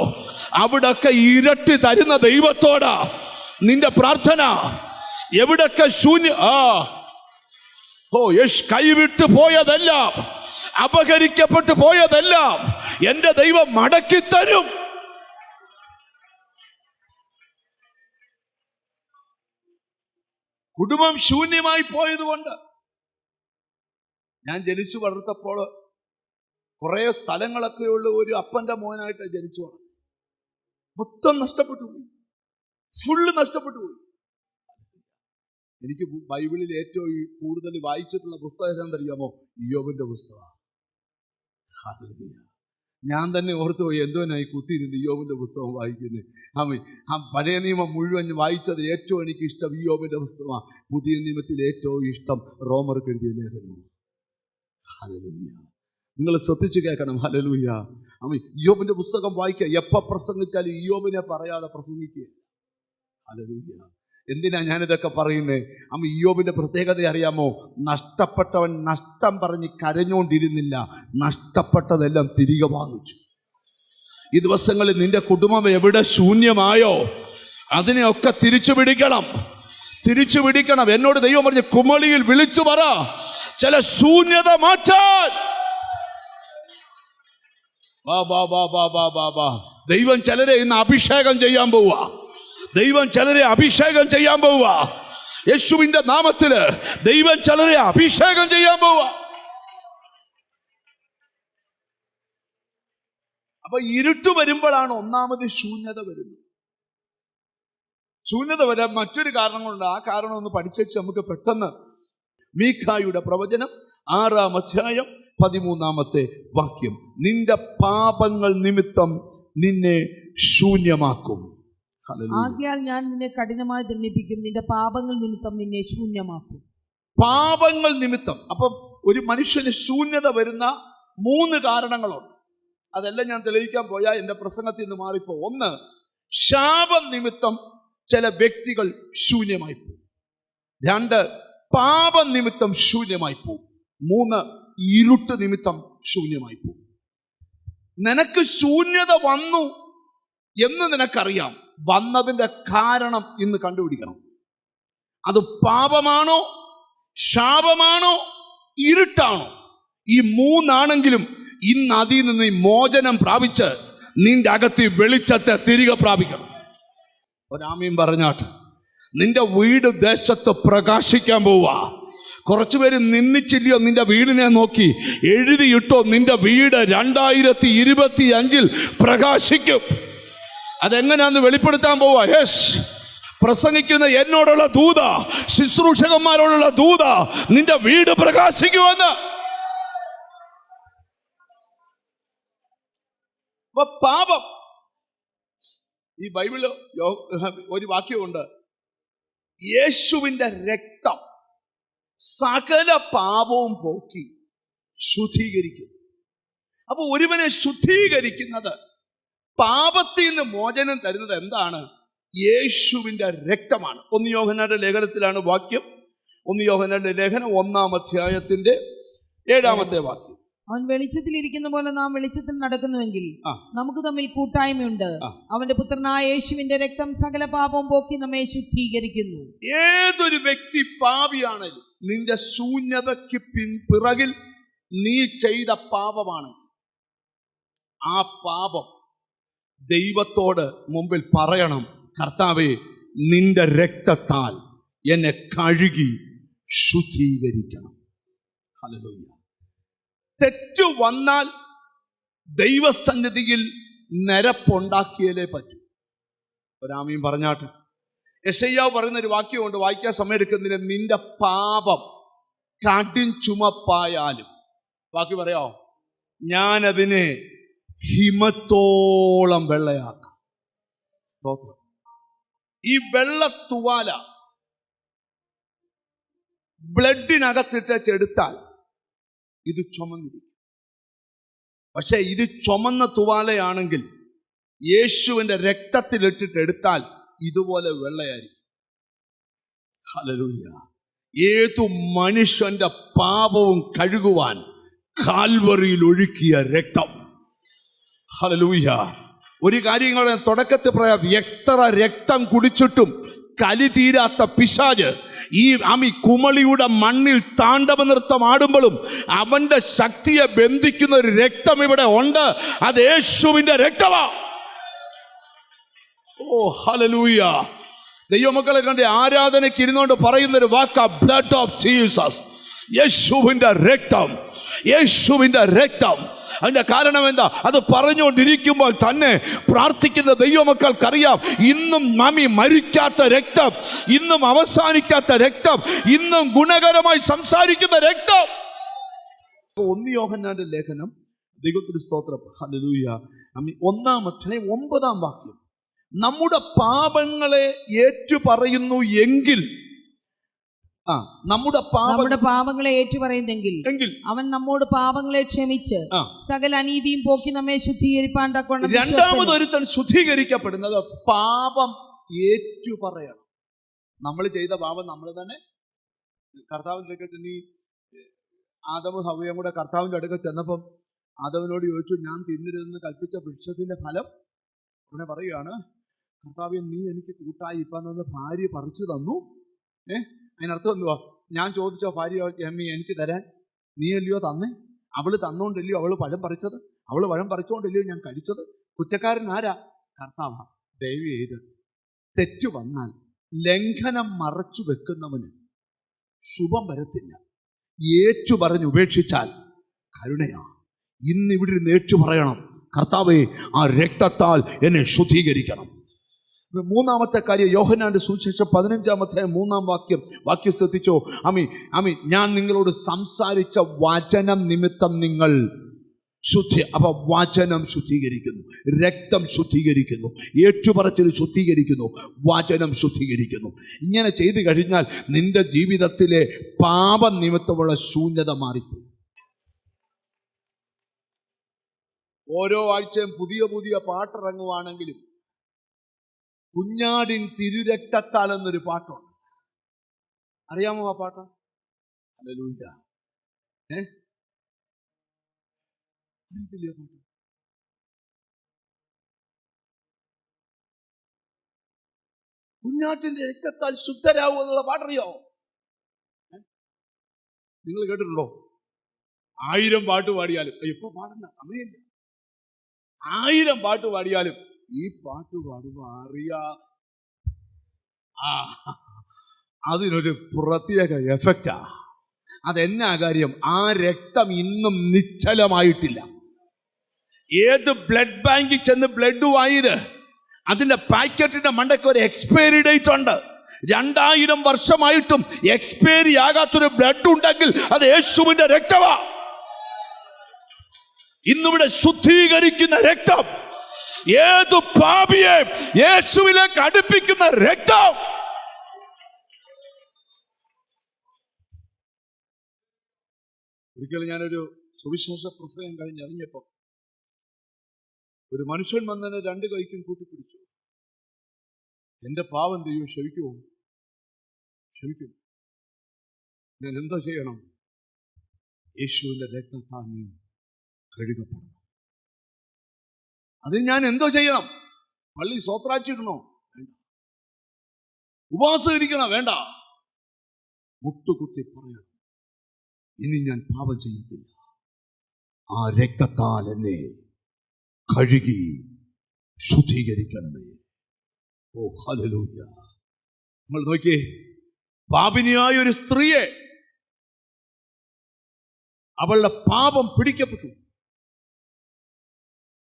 അവിടൊക്കെ ഇരട്ടി തരുന്ന ദൈവത്തോടാ നിന്റെ പ്രാർത്ഥന. എവിടൊക്കെ കൈവിട്ട് പോയതെല്ലാം, അപഹരിക്കപ്പെട്ടു പോയതെല്ലാം എന്റെ ദൈവം മടക്കി തരും. കുടുംബം ശൂന്യമായി പോയതുകൊണ്ട് ഞാൻ ജനിച്ചു വളർത്തപ്പോൾ കുറെ സ്ഥലങ്ങളൊക്കെയുള്ള ഒരു അപ്പന്റെ മോനായിട്ട് ജനിച്ചു വളർന്നു. മൊത്തം നഷ്ടപ്പെട്ടു പോയി, ഫുള്ള് നഷ്ടപ്പെട്ടു പോയി. എനിക്ക് ബൈബിളിൽ ഏറ്റവും കൂടുതൽ വായിച്ചിട്ടുള്ള പുസ്തകം ഏതാണെന്നറിയാമോ? യോബിന്റെ പുസ്തകമാണ്. ഞാൻ തന്നെ ഓർത്തു പോയി, എന്തോനായി കുത്തിയിരുന്ന് യോബിന്റെ പുസ്തകം വായിക്കുന്നത്. പഴയ നിയമം മുഴുവൻ വായിച്ചത് ഏറ്റവും എനിക്ക് ഇഷ്ടം യോബിന്റെ പുസ്തകമാണ്. പുതിയ നിയമത്തിൽ ഏറ്റവും ഇഷ്ടം റോമർക്ക് എഴുതിയ ലേഖനവും. ഹല്ലേലൂയ. നിങ്ങൾ ശ്രദ്ധിച്ചു കേൾക്കണം. ഹല്ലേലൂയ. ആമേൻ. ഇയ്യോബിന്റെ പുസ്തകം വായിക്കുക. എപ്പോൾ പ്രസംഗിച്ചാലും ഇയ്യോബിനെ പറയാതെ പ്രസംഗിക്കുക. ഹല്ലേലൂയ. എന്തിനാ ഞാനിതൊക്കെ പറയുന്നത്? ഇയ്യോബിന്റെ പ്രത്യേകത അറിയാമോ? നഷ്ടപ്പെട്ടവൻ നഷ്ടം പറഞ്ഞ് കരഞ്ഞുകൊണ്ടിരുന്നില്ല, നഷ്ടപ്പെട്ടതെല്ലാം തിരികെ വാങ്ങിച്ചു. ഈ ദിവസങ്ങളിൽ നിന്റെ കുടുംബം എവിടെ ശൂന്യമായോ അതിനെയൊക്കെ തിരിച്ചു പിടിക്കണം, തിരിച്ചു പിടിക്കണം. എന്നോട് ദൈവം പറഞ്ഞ് കുമളിയിൽ വിളിച്ചു പറ, ചില ശൂന്യത മാറ്റാൻ. ദൈവം ചിലരെ ഇന്ന് അഭിഷേകം ചെയ്യാൻ പോവുക. ദൈവം ചിലരെ അഭിഷേകം ചെയ്യാൻ പോവുക. യേശുവിന്റെ നാമത്തില് ദൈവം ചിലരെ അഭിഷേകം ചെയ്യാൻ പോവുക. അപ്പൊ ഇരുട്ട് വരുമ്പോഴാണ് ഒന്നാമത് ശൂന്യത വരുന്നത്. ശൂന്യത വരാൻ മറ്റൊരു കാരണങ്ങളുണ്ട്. ആ കാരണം ഒന്ന് പഠിച്ചു നമുക്ക് പെട്ടെന്ന്. മീഖായുടെ പ്രവചനം 6-ാം അധ്യായം 13-ാമത്തെ വാക്യം. നിന്റെ പാപങ്ങൾ നിമിത്തം നിന്നെ ശൂന്യമാക്കും. ആകയാൽ ഞാൻ നിന്നെ കഠിനമായി ദണ്ഡിപ്പിക്കും, നിന്റെ പാപങ്ങൾ നിമിത്തം നിന്നെ ശൂന്യമാക്കും. പാപങ്ങൾ നിമിത്തം. അപ്പം ഒരു മനുഷ്യന് ശൂന്യത വരുന്ന 3 കാരണങ്ങളുണ്ട്. അതെല്ലാം ഞാൻ തെളിയിക്കാൻ പോയാൽ എൻ്റെ പ്രസംഗത്തിൽ നിന്ന് മാറിപ്പോ. 1, ശാപം നിമിത്തം ചില വ്യക്തികൾ ശൂന്യമായി പോകും. 2, പാപം നിമിത്തം ശൂന്യമായി പോകും. 3, ഇരുട്ട് നിമിത്തം ശൂന്യമായി പോകും. നിനക്ക് ശൂന്യത വന്നു എന്ന് നിനക്കറിയാം. വന്നതിന്റെ കാരണം ഇന്ന് കണ്ടുപിടിക്കണം. അത് പാപമാണോ, ശാപമാണോ, ഇരുട്ടാണോ? ഈ 3 ആണെങ്കിലും ഇന്ന് അതിൽ നിന്ന് മോചനം പ്രാപിച്ച് നിന്റെ അകത്ത് വെളിച്ചത്തെ തിരികെ പ്രാപിക്കണം. ഒരാമയും പറഞ്ഞാട്ട് നിന്റെ വീട് ദേശത്ത് പ്രകാശിക്കാൻ പോവാ. കുറച്ചുപേര് നിന്നിച്ചില്ലയോ നിന്റെ വീടിനെ നോക്കി എഴുതിയിട്ടോ, നിന്റെ വീട് 2025 പ്രകാശിക്കും. അതെങ്ങനെയാന്ന് വെളിപ്പെടുത്താൻ പോവാ. യെസ്, പ്രസംഗിക്കുന്ന എന്നോടുള്ള ദൂത, ശുശ്രൂഷകന്മാരോടുള്ള ദൂത, നിന്റെ വീട് പ്രകാശിക്കുമെന്ന്. പാപം, ഈ ബൈബിളിൽ ഒരു വാക്യമുണ്ട്, യേശുവിന്റെ രക്തം സകല പാപവും പോക്കി ശുദ്ധീകരിക്കുന്നു. അപ്പൊ ഒരുവനെ ശുദ്ധീകരിക്കുന്നത്, പാപത്തിൽ നിന്ന് മോചനം തരുന്നത് എന്താണ്? യേശുവിന്റെ രക്തമാണ്. 1 യോഹന്നാന്റെ ലേഖനത്തിലാണ് വാക്യം. 1 യോഹന്നാന്റെ ലേഖനം 1-ാം അധ്യായത്തിന്റെ 7-ാമത്തെ വാക്യം. അവൻ വെളിച്ചത്തിൽ ഇരിക്കുന്ന പോലെ നാം വെളിച്ചത്തിൽ നടക്കുന്നുവെങ്കിൽ നമുക്ക് തമ്മിൽ കൂട്ടായ്മയുണ്ട്. അവന്റെ പുത്രനായ യേശുവിന്റെ രക്തം സകല പാപവും പോക്കി നമ്മെ ശുദ്ധീകരിക്കുന്നു. ഏതൊരു വ്യക്തി പാപിയാണെങ്കിലും നിന്റെ ശൂന്യതയ്ക്ക് പിറകിൽ നീ ചെയ്ത പാപമാണ്. ആ പാപം ദൈവത്തോട് മുമ്പിൽ പറയണം, കർത്താവേ, നിന്റെ രക്തത്താൽ എന്നെ കഴുകി ശുദ്ധീകരിക്കണം. ഹല്ലേലൂയ. തെറ്റു വന്നാൽ ദൈവസന്നിധിയിൽ നിരപ്പുണ്ടാക്കിയാലേ പറ്റൂ. ഒരാമയും പറഞ്ഞാട്ട്. യെശയ്യാവ് പറയുന്ന ഒരു വാക്യമുണ്ട്, വായിക്കാൻ സമയം എടുക്കുന്നതിന്. നിന്റെ പാപം കടും ചുമപ്പായാലും, ബാക്കി പറയാമോ, ഞാനതിനെ ഹിമത്തോളം വെള്ളയാക്കാം. സ്തോത്രം. ഈ വെള്ളത്തുവാല ബ്ലഡിനകത്തിട്ടെടുത്താൽ ഇത് ചുമന്നിരിക്കും. പക്ഷെ ഇത് ചുമന്ന തുവാലയാണെങ്കിൽ യേശുവിന്റെ രക്തത്തിലിട്ടിട്ട് എടുത്താൽ ഇതുപോലെ വെള്ളയായിരിക്കും. ഹല്ലേലൂയ. ഏതു മനുഷ്യന്റെ പാപവും കഴുകുവാൻ കാൽവറിയിൽ ഒഴുക്കിയ രക്തം. ഹല്ലേലൂയ. ഒരു കാര്യം തുടക്കത്തിൽ പറയാം, എത്ര രക്തം കുടിച്ചിട്ടും കലി തീരാത്ത പിശാച് ഈ കുമളിയുടെ മണ്ണിൽ താണ്ഡവ നൃത്തം ആടുമ്പോഴും അവന്റെ ശക്തിയെ ബന്ധിക്കുന്ന ഒരു രക്തം ഇവിടെ ഉണ്ട്. അത് യേശുവിന്റെ രക്തമാ. ഓ ഹല്ലേലൂയ. ദൈവമക്കളെ കണ്ട് ആരാധനയ്ക്ക് ഇരുന്നുകൊണ്ട് പറയുന്നൊരു വാക്കാ ബ്ലഡ് ഓഫ് ജീസസ്. യേശുവിന്റെ രക്തം, യേശുവിന്റെ രക്തം. അതിന്റെ കാരണം എന്താ? അത് പറഞ്ഞുകൊണ്ടിരിക്കുമ്പോൾ തന്നെ പ്രാർത്ഥിക്കുന്ന ദൈവമക്കൾക്കറിയാം, ഇന്നും മരിക്കാത്ത രക്തം, ഇന്നും അവസാനിക്കാത്ത രക്തം, ഇന്നും ഗുണകരമായി സംസാരിക്കുന്ന രക്തം. 1 യോഹന്നാന്റെ ലേഖനം, ദൈവത്തിന് സ്തോത്രം, ഹല്ലേലൂയ. 1-ാം അധ്യായം 9-ാം വാക്യം. നമ്മുടെ പാപങ്ങളെ ഏറ്റുപറയുന്നു എങ്കിൽ നമ്മുടെ പാപങ്ങളെ ഏറ്റുപറയുന്നെങ്കിൽ അവൻ നമ്മോട് പാപങ്ങളെ ക്ഷമിച്ച് സകല അനീതിയും പോക്കി നമ്മെ ശുദ്ധീകരിപ്പാൻ തക്കവണ്ണം. രണ്ടാമതൊരുത്തൻ ശുദ്ധീകരിക്കപ്പെടുന്നത് പാപം ഏറ്റുപറയണം. നമ്മൾ ചെയ്ത പാപം നമ്മൾ തന്നെ കർത്താവിൻ്റെ അടുക്കൽ, നീ ആദമും ഹവ്വയും കൂടെ കർത്താവിൻ്റെ അടുക്കൽ ചെന്നപ്പം ആദമിനോട് ചോദിച്ചു, ഞാൻ തിന്നരുതെന്ന് കൽപ്പിച്ച വൃക്ഷത്തിന്റെ ഫലം ഉടനെ പറയുകയാണ്, കർത്താവേ നീ എനിക്ക് കൂട്ടായി ഇപ്പം നിന്ന് ഭാര്യ പറിച്ചു തന്നു. അതിനർത്ഥം എന്തുവാ? ഞാൻ ചോദിച്ച ഭാര്യ എനിക്ക് തരാൻ നീ അല്ലയോ തന്നേ? അവള് തന്നോണ്ടല്ലയോ അവള് പഴം പറിച്ചത്? അവള് പഴം പറിച്ചോണ്ടല്ലയോ ഞാൻ കഴിച്ചത്? കുറ്റക്കാരൻ ആരാ? കർത്താവാ. ദയവ് ചെയ്ത് തെറ്റു വന്നാൽ ലംഘനം മറച്ചു വെക്കുന്നവന് ശുഭം വരത്തില്ല. ഏറ്റു പറഞ്ഞ് ഉപേക്ഷിച്ചാൽ കരുണയാ. ഇന്നിവിടെ ഇരുന്ന് ഏറ്റു പറയണം, കർത്താവേ ആ രക്തത്താൽ എന്നെ ശുദ്ധീകരിക്കണം. മൂന്നാമത്തെ കാര്യം, യോഹന്നാന്റെ സുവിശേഷം 15-ാം വാക്യം ശ്രദ്ധിച്ചോ. ഞാൻ നിങ്ങളോട് സംസാരിച്ച വചനം നിമിത്തം നിങ്ങൾ അപ്പൊ വചനം ശുദ്ധീകരിക്കുന്നു, രക്തം ശുദ്ധീകരിക്കുന്നു, ഏറ്റുപറച്ചിൽ ശുദ്ധീകരിക്കുന്നു, വചനം ശുദ്ധീകരിക്കുന്നു. ഇങ്ങനെ ചെയ്തു കഴിഞ്ഞാൽ നിന്റെ ജീവിതത്തിലെ പാപം നിമിത്തമുള്ള ശൂന്യത മാറിപ്പോകും. ഓരോ ആഴ്ചയും പുതിയ പുതിയ പാട്ടിറങ്ങുവാണെങ്കിലും കുഞ്ഞാടിൻ തിരുരക്തത്താൽ എന്നൊരു പാട്ടുണ്ട്. അറിയാമോ ആ പാട്ട്? ഹല്ലേലൂയ. അറിയത്തില്ലേ പാട്ട്? കുഞ്ഞാട്ടിന്റെ രക്തത്താൽ ശുദ്ധരാകും എന്നുള്ള പാട്ടറിയോ? നിങ്ങൾ കേട്ടിട്ടുണ്ടോ? 1000 പാട്ട് പാടിയാലും, ഇപ്പൊ പാടുന്ന സമയമില്ല, 1000 പാട്ട് പാടിയാലും ഈ പാട്ട് പാടുമ്പോ അറിയാ അതിനൊരു പ്രത്യേക എഫക്റ്റാ. അതെന്നാ കാര്യം? ആ രക്തം ഇന്നും നിശ്ചലമായിട്ടില്ല. ഏത് ബ്ലഡ് ബാങ്കിൽ ചെന്ന് ബ്ലഡ് വാങ്ങിയത് അതിന്റെ പാക്കറ്റിന്റെ മണ്ടയ്ക്ക് ഒരു എക്സ്പയറി ഡേറ്റ് ഉണ്ട്. 2000 വർഷമായിട്ടും എക്സ്പയറി ആകാത്തൊരു ബ്ലഡ് ഉണ്ടെങ്കിൽ അത് യേശുവിന്റെ രക്തമാ. ഇന്നിവിടെ ശുദ്ധീകരിക്കുന്ന രക്തം, ഏതു പാപിയെ യേശുവിലേക്ക് അടുപ്പിക്കുന്ന രക്തം. ഒരിക്കലും ഞാനൊരു സുവിശേഷ പ്രസംഗം കഴിഞ്ഞിറങ്ങിയപ്പോ ഒരു മനുഷ്യൻ വന്നതിനെ 2 കൈക്കും കൂട്ടിപ്പിടിച്ചു. എന്റെ പാവം ദൈവം ക്ഷമിക്കുമോ? ക്ഷമിക്കും. ഞാൻ എന്താ ചെയ്യണം? യേശുവിന്റെ രക്തത്താൽ നീ കഴുകപ്പെടണം. അതിന് ഞാൻ എന്തോ ചെയ്യണം? പള്ളി സ്വത്രാച്ചിടണോ? വേണ്ട. ഉപവാസം ഇരിക്കണോ? വേണ്ട. മുട്ടുകുത്തി പറയണം, ഇനി ഞാൻ പാപം ചെയ്യത്തില്ല, ആ രക്തത്താൽ എന്നെ കഴുകി ശുദ്ധീകരിക്കണമേ. ഓ ഹല്ലേലൂയ. നമ്മൾ നോക്കിയേ, പാപിനിയായ ഒരു സ്ത്രീയെ അവളുടെ പാപം പിടിക്കപ്പെട്ടു.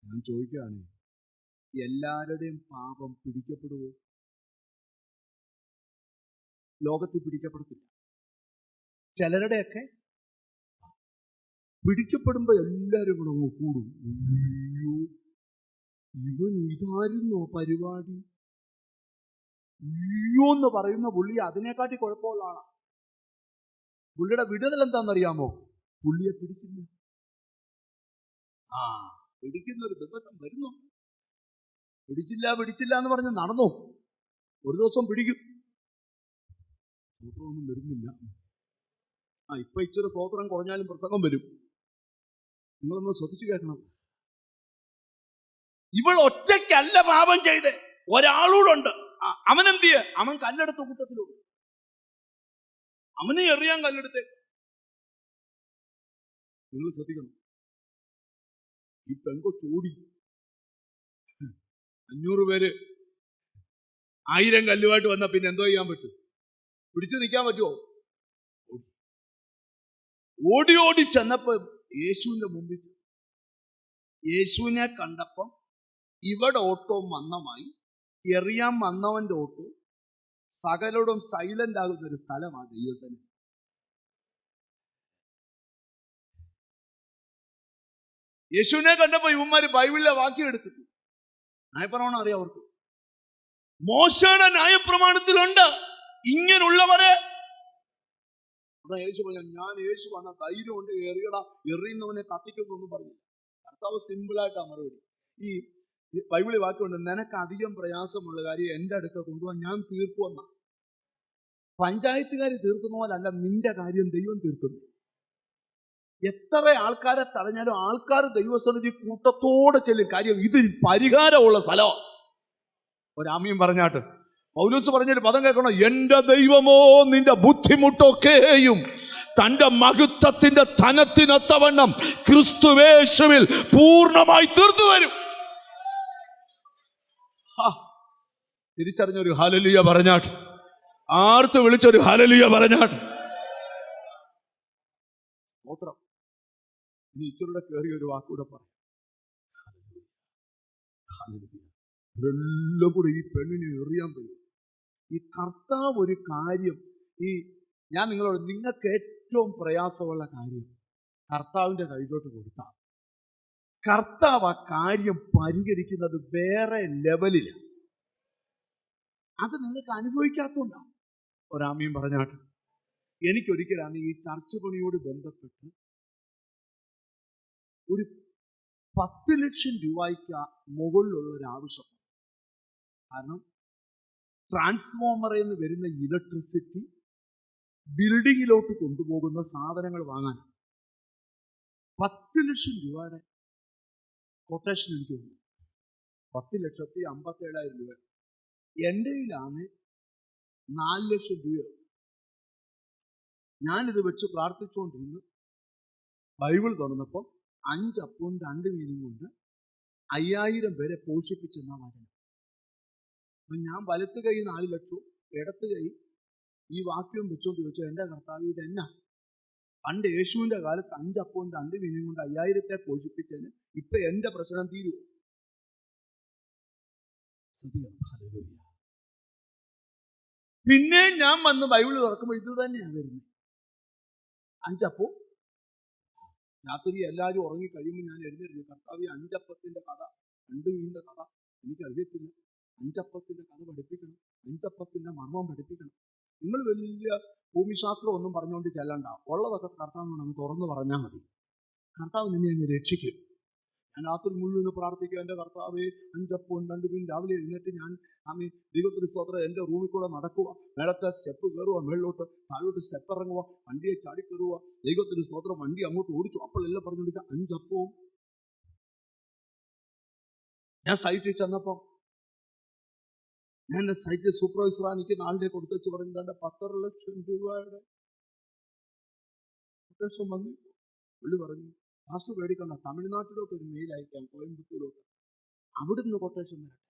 ഞാൻ ചോദിക്കുകയാണ്, എല്ലാവരുടെയും പാപം പിടിക്കപ്പെടുവോ? ലോകത്തിൽ പിടിക്കപ്പെടത്തില്ല. ചിലരുടെയൊക്കെ പിടിക്കപ്പെടുമ്പോ എല്ലാവരും കൂടെ അങ്ങ് കൂടും. അയ്യോ, ഇവൻ ഇതായിരുന്നോ പരിപാടി? അയ്യോ എന്ന് പറയുന്ന പുള്ളി അതിനെക്കാട്ടി കുഴപ്പമുള്ള ആളാ. പുള്ളിയുടെ വിടുതൽ എന്താണെന്നറിയാമോ? പുള്ളിയെ പിടിച്ചില്ല. പിടിക്കുന്ന ഒരു ദിവസം വരുന്നു. പിടിച്ചില്ല എന്ന് പറഞ്ഞ് നടന്നു. ഒരു ദിവസം പിടിക്കും, സ്തോത്രമൊന്നും വരുന്നില്ല. ഇപ്പൊ ഇച്ചിരി സ്തോത്രം കുറഞ്ഞാലും പ്രസംഗം വരും. നിങ്ങളൊന്ന് ശ്രദ്ധിച്ചു കേൾക്കണം. ഇവൾ ഒറ്റയ്ക്കല്ല പാപം ചെയ്ത്, ഒരാളൂടുണ്ട്. അവനെന്തിയ? അവൻ കല്ലെടുത്ത കൂട്ടത്തിലുണ്ട്. അവനെ എറിയാൻ കല്ലെടുത്തേ. നിങ്ങൾ ശ്രദ്ധിക്കണം. ഈ പെങ്കൊച്ചോടി 500 പേര് 1000 കല്ലുമായിട്ട് വന്ന പിന്നെ എന്തോ ചെയ്യാൻ പറ്റും? പിടിച്ചു നിൽക്കാൻ പറ്റുമോ? ഓടി ഓടി ചെന്നപ്പോ യേശുവിന്റെ മുമ്പിൽ യേശുവിനെ കണ്ടപ്പം ഇവിടെ ഓട്ടോ മന്ദമായി, എറിയാൻ വന്നവന്റെ ഓട്ടോ സകലോടും സൈലന്റ് ആകുന്ന ഒരു സ്ഥലമാണ് ദൈവസേന. യേശുവിനെ കണ്ടപ്പോ ഇവന്മാര് ബൈബിളിലെ വാക്യം എടുത്തിട്ടു. ന്യായപ്രമാണം അറിയാം അവർക്ക്. മോശയുടെ ന്യായപ്രമാണത്തിലുണ്ട്, ഇങ്ങനുള്ളവരെ ഉടനെ യേശു പറഞ്ഞു, ഞാൻ യേശു വന്ന ധൈര്യം കൊണ്ട് എറിയടാ, എറിയുന്നവനെ കത്തിക്കുന്നൊന്നും പറഞ്ഞു. കർത്താവ് സിമ്പിളായിട്ടാണ് മറുപടി. ഈ ബൈബിളിൽ വാക്കുണ്ട്, നിനക്ക് അധികം പ്രയാസമുള്ള കാര്യം എൻ്റെ അടുക്ക കൊണ്ടുപോകാൻ ഞാൻ തീർക്കുമെന്ന. പഞ്ചായത്തുകാർ തീർക്കുന്ന പോലല്ല നിന്റെ കാര്യം ദൈവം തീർക്കുന്നു. എത്ര ആൾക്കാരെ തടഞ്ഞാലും ആൾക്കാർ ദൈവസന്നിധി കൂട്ടത്തോടെ ചെല്ലും. കാര്യം ഇത് പരിഹാരമുള്ള സ്ഥലമാണ്. ഒരാമയും പറഞ്ഞാട്ട് പൗലോസ് പറഞ്ഞൊരു പദം കേൾക്കണം, എന്റെ ദൈവമോ നിന്റെ ബുദ്ധിമുട്ടൊക്കെയും തന്റെ മഹത്വത്തിന്റെ ധനത്തിനൊത്തവണ്ണം ക്രിസ്തുവേശുവിൽ പൂർണ്ണമായി തീർത്തു തരും. തിരിച്ചറിഞ്ഞൊരു ഹല്ലേലൂയ പറഞ്ഞാട്ട്, ആർത്ത് വിളിച്ചൊരു ഹല്ലേലൂയ പറഞ്ഞാട്ട്. സ്തോത്രം. ഇനി ഇച്ചിരൂടെ കയറി ഒരു വാക്കൂടെ പറയാം. ഇവരെല്ലാം കൂടെ ഈ പെണ്ണിനെ എറിയാൻ പറ്റും. ഈ കർത്താവ് ഒരു കാര്യം, ഞാൻ നിങ്ങളോട്, നിങ്ങൾക്ക് ഏറ്റവും പ്രയാസമുള്ള കാര്യം കർത്താവിൻ്റെ കയ്യിലോട്ട് കൊടുത്താൽ കർത്താവ് ആ കാര്യം പരിഹരിക്കുന്നത് വേറെ ലെവലിലാണ്. അത് നിങ്ങൾക്ക് അനുഭവിക്കാത്തതുകൊണ്ടാണ്. ഒരാമയും പറഞ്ഞാട്ട്, എനിക്കൊരിക്കലാണ് ഈ ചർച്ച് പണിയോട് ബന്ധപ്പെട്ട് ഒരു 10 ലക്ഷം രൂപയ്ക്ക് മുകളിലുള്ള ഒരു ആവശ്യം. കാരണം ട്രാൻസ്ഫോമറിൽ നിന്ന് വരുന്ന ഇലക്ട്രിസിറ്റി ബിൽഡിങ്ങിലോട്ട് കൊണ്ടുപോകുന്ന സാധനങ്ങൾ വാങ്ങാൻ 10 ലക്ഷം രൂപയുടെ കൊട്ടേഷൻ എനിക്ക് വന്നു. 10,57,000 രൂപ. എൻ്റെ കയ്യിലാണ് 4 ലക്ഷം രൂപ. ഞാനിത് വെച്ച് പ്രാർത്ഥിച്ചുകൊണ്ടിരുന്നു. ബൈബിൾ തുറന്നപ്പോൾ 5 അപ്പവും 2 മീനും കൊണ്ട് 5000 പേരെ പോഷിപ്പിച്ചെന്ന വചനം. അപ്പം ഞാൻ വലത്ത് കൈ 4 ലക്ഷവും ഇടത്ത് കൈ ഈ വാക്യവും വെച്ചുകൊണ്ട് ചോദിച്ചു, എൻ്റെ കർത്താവ് ഇതെന്നാ? പണ്ട് യേശുവിൻ്റെ കാലത്ത് 5 അപ്പവും 2 മീനും കൊണ്ട് 5000-ത്തെ പോഷിപ്പിച്ചതിന് ഇപ്പൊ എൻ്റെ പ്രശ്നം തീരുമോ? പിന്നെ ഞാൻ വന്ന് ബൈബിൾ തുറക്കുമ്പോൾ ഇത് തന്നെയാണ് വരുന്നത്. 5 അപ്പവും രാത്രി എല്ലാവരും ഉറങ്ങി കഴിയുമ്പോൾ ഞാൻ എഴുന്നേറ്റ്, കർത്താവ് 5 അപ്പത്തിൻ്റെ കഥ 2 മീനിൻ്റെ കഥ എനിക്കറിയത്തില്ല, 5 അപ്പത്തിൻ്റെ കഥ പഠിപ്പിക്കണം, 5 അപ്പത്തിൻ്റെ മർമ്മം പഠിപ്പിക്കണം. നിങ്ങൾ വലിയ ഭൂമിശാസ്ത്രം ഒന്നും പറഞ്ഞുകൊണ്ട് ചെല്ലണ്ട, ഉള്ളതൊക്കെ കർത്താവിനോട് അങ്ങ് തുറന്നു പറഞ്ഞാൽ മതി. കർത്താവ് നിന്നെ അങ്ങ് രക്ഷിക്കും. ഞാൻ രാത്രി മുഴുവൻ പ്രാർത്ഥിക്കുക, എൻ്റെ കർത്താവേ 5 അപ്പവും 2 മീൻ. രാവിലെ എഴുന്നേറ്റ് ഞാൻ ദൈവത്തിന് സ്തോത്രം എൻ്റെ റൂമിൽ കൂടെ നടക്കുക, മേളത്തെ സ്റ്റെപ്പ് കയറുക, മേളിലോട്ട് താഴോട്ട് സ്റ്റെപ്പ് ഇറങ്ങുക, വണ്ടിയെ ചാടി കയറുക, ദൈവത്തിന് സ്തോത്രം വണ്ടി അങ്ങോട്ട് ഓടിച്ചു. അപ്പോഴെല്ലാം പറഞ്ഞുകൊണ്ടിരിക്കുക 5 അപ്പവും. ഞാൻ സൈറ്റിൽ ചെന്നപ്പം ഞാൻ സൈറ്റിൽ സൂപ്പർവൈസറാ, എനിക്ക് നാളിനെ കൊടുത്തു വെച്ച് പറഞ്ഞിട്ടുണ്ട് 10 ലക്ഷം രൂപയുടെ കൊട്ടേഷൻ വന്നു. പുള്ളി പറഞ്ഞു, പാസ്റ്റർ പേടിക്കണ്ട, തമിഴ്നാട്ടിലോട്ട് ഒരു മെയിൽ അയക്കാം, കോയമ്പത്തൂരോട്ട്, അവിടുന്ന് കൊട്ടേഷൻ വരട്ടെ.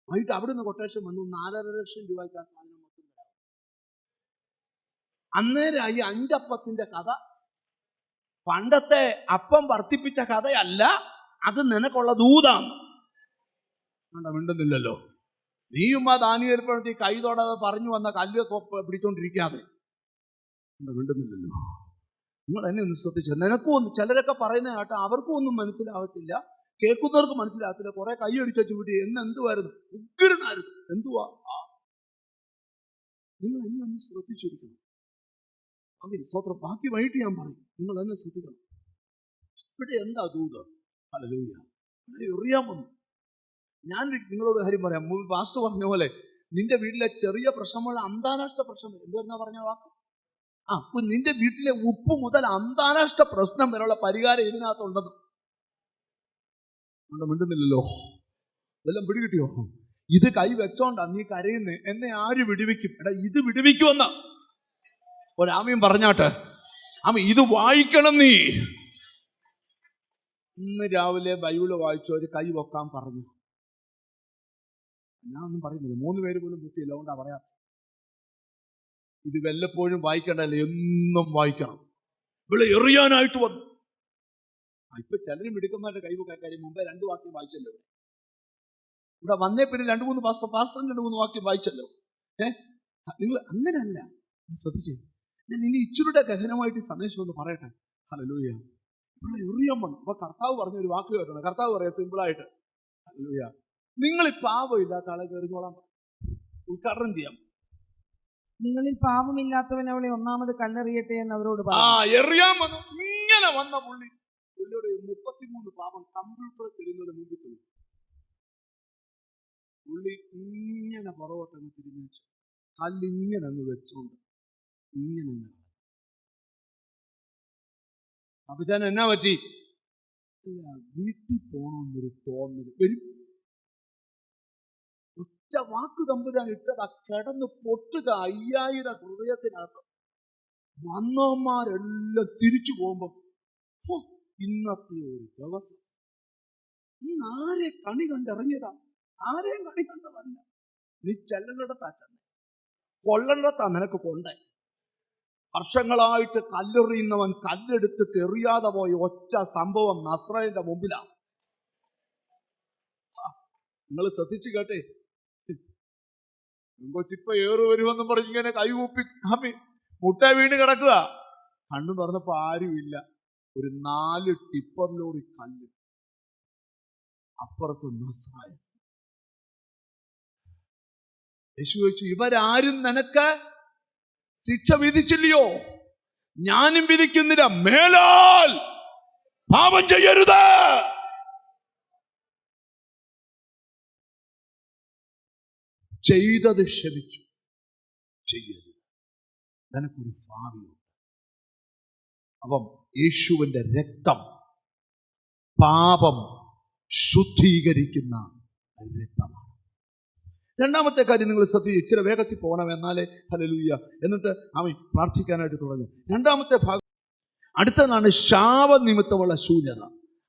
വൈകിട്ട് അവിടുന്ന് കൊട്ടേഷൻ വന്നു. 4.5 ലക്ഷം രൂപയ്ക്ക് ആ സാധനം മൊത്തം തരാം. അന്നേരമായി 5 അപ്പത്തിന്റെ കഥ പണ്ടത്തെ അപ്പം വർദ്ധിപ്പിച്ച കഥയല്ല, അത് നിനക്കുള്ള ദൂതാണ്. മിണ്ടുന്നില്ലല്ലോ. നീയും ആ ദാനിയേൽപ്പെടുത്തി കൈ തൊടാതെ പറഞ്ഞു വന്ന കല്ലൊക്കെ പിടിച്ചോണ്ടിരിക്കാതെ മിണ്ടുന്നില്ലല്ലോ. നിങ്ങൾ എന്നെ ഒന്ന് ശ്രദ്ധിച്ചു. നിനക്കും ഒന്ന്, ചിലരൊക്കെ പറയുന്ന കേട്ടോ അവർക്കും ഒന്നും മനസ്സിലാവത്തില്ല, കേൾക്കുന്നവർക്ക് മനസ്സിലാകത്തില്ല. കുറെ കൈ അടിച്ചു വെച്ച് വിട്ടി എന്തുവായിരുന്നു, ഉഗ്രനായിരുന്നു, എന്തുവാ. നിങ്ങൾ എന്നെ ഒന്ന് ശ്രദ്ധിച്ചിരിക്കണം. സ്തോത്രം. ബാക്കി വൈകിട്ട് ഞാൻ പറയും, നിങ്ങൾ എന്നെ ശ്രദ്ധിക്കണം. ഇവിടെ എന്താ ദൂത്? ഹല്ലേലൂയ. ഇവിടെ എറിയാമെന്ന് ഞാൻ നിങ്ങളോട് കാര്യം പറയാം. പാസ്റ്റർ പറഞ്ഞ പോലെ നിന്റെ വീട്ടിലെ ചെറിയ പ്രശ്നമുള്ള അന്താരാഷ്ട്ര പ്രശ്നം വരും. എന്തുവരുന്ന പറഞ്ഞ വാക്ക്? നിന്റെ വീട്ടിലെ ഉപ്പ് മുതൽ അന്താരാഷ്ട്ര പ്രശ്നം വരെയുള്ള പരിഹാരം ഇതിനകത്തുണ്ടെന്ന്. മിണ്ടുന്നില്ലല്ലോ. ഇതെല്ലാം പിടികിട്ടിയോ? ഇത് കൈ വെച്ചോണ്ടാ നീ കരയുന്നേ. എന്നെ ആര് വിടുവിക്കും? എടാ ഇത് വിടുവിക്കുമെന്ന് ഒരാമയും പറഞ്ഞാട്ട്. ഇത് വായിക്കണം നീ. ഇന്ന് രാവിലെ ബൈബിള് വായിച്ചു, ഒരു കൈ വെക്കാൻ പറഞ്ഞു. ഞാൻ ഒന്നും പറയുന്നില്ല, 3 പേര് പോലും മുട്ടിയില്ല, അതുകൊണ്ടാ പറയാത്ത. ഇത് വല്ലപ്പോഴും വായിക്കണ്ടല്ലേ, എന്നും വായിക്കണം. ഇവിടെ എറിയാനായിട്ട് വന്നു. ഇപ്പൊ ചിലരും മിടുക്കന്മാരുടെ കൈവക്കാൻ കാര്യം മുമ്പേ 2 വാക്യം വായിച്ചല്ലോ. ഇവിടെ വന്നേ പിന്നെ 2-3 പാസ്റ്ററിന് 2-3 വാക്യം വായിച്ചല്ലോ. നിങ്ങൾ അങ്ങനെയല്ല, ശ്രദ്ധിച്ചേ. ഞാൻ ഇനി ഇച്ചിരുടെ ഗഹനമായിട്ട് ഈ സന്ദേശം ഒന്ന് പറയട്ടെ. ഹല്ലേലൂയ. ഇവിടെ എറിയാൻ വന്നു. അപ്പൊ കർത്താവ് പറഞ്ഞൊരു വാക്ക് കേട്ടോ. കർത്താവ് പറയാം സിമ്പിളായിട്ട്, ഹല്ലേലൂയ, നിങ്ങൾ ഈ പാവം ഇല്ലാത്ത ആളെ എറിഞ്ഞോളാൻ ഉദ്ഘാടനം ചെയ്യാം. നിങ്ങളിൽ പാപമില്ലാത്തവൻ അവളെ ഒന്നാമത് കല്ലെറിയട്ടെ എന്ന് അവരോട് ആ പറഞ്ഞു. എറിയാൻ വന്നു. ഇങ്ങനെ വന്ന പുള്ളിയോട് 33 പാപം കമ്പ്യൂട്ടർ തരുന്നതിന് മുമ്പിൽ തെളിയും. പുള്ളി ഇങ്ങനെ പുറകോട്ടങ്ങ് തിരിഞ്ഞു വെച്ചു, കല്ലിങ്ങനെ അങ്ങ് വെച്ചോണ്ട് ഇങ്ങനെ അങ്ങ്. അപ്പച്ചാൻ എന്നാ പറ്റി? വീട്ടിൽ പോണമെന്നൊരു തോന്നൽ വരും. ഒറ്റ വാക്ക് തമ്പുരാൻ ഇട്ടതാ, കിടന്ന് പൊട്ടുക 5000 ഹൃദയത്തിനകത്ത്. വന്നവന്മാരെല്ലാം തിരിച്ചു പോകുമ്പോ ഇന്നത്തെ ഒരു ദിവസം, ഇന്ന് ആരെ കണി കണ്ടിറങ്ങിയതാ? ആരെയും കണി കണ്ടതല്ല. നീ ചെല്ലേണ്ടതാ ചെന്ന, കൊള്ളേണ്ടതാ നിനക്ക് കൊണ്ടേ. വർഷങ്ങളായിട്ട് കല്ലെറിയുന്നവൻ കല്ലെടുത്തിട്ട് എറിയാതെ പോയ ഒറ്റ സംഭവം നസ്രയന്റെ മുമ്പിലാണ്. നിങ്ങൾ ശ്രദ്ധിച്ചു കേട്ടെ. കൊച്ചിപ്പ ഏറ് വരുമെന്നും പറഞ്ഞ് ഇങ്ങനെ കൈകൂപ്പി മുട്ട വീണ് കിടക്കുക. കണ്ണു തുറന്നപ്പോ ആരുമില്ല. ഒരു 4 ടിപ്പർ ലോറി കല്ല്, അപ്പുറത്ത് നസ്രായൻ. യേശു ചോദിച്ചു, ഇവരാരും നിനക്ക് ശിക്ഷ വിധിച്ചില്ലയോ? ഞാനും വിധിക്കുന്നില്ല. മേലാൽ പാപം ചെയ്യരുത്. ചെയ്തത് ക്ഷമിച്ചു, ചെയ്യരുത്. നിനക്കൊരു ഭാവിയുണ്ട്. അപ്പം യേശുവിന്റെ രക്തം പാപം ശുദ്ധീകരിക്കുന്ന രക്തമാണ്. രണ്ടാമത്തെ കാര്യം നിങ്ങൾ ശ്രദ്ധിച്ചു, ഇച്ചിരി വേഗത്തിൽ പോകണം, എന്നാലേ ഹല്ലേലൂയ. എന്നിട്ട് അവൻ പ്രാർത്ഥിക്കാനായിട്ട് തുടങ്ങും. രണ്ടാമത്തെ ഭാഗം അടുത്തതാണ് ശാപനിമിത്തമുള്ള ശൂന്യത.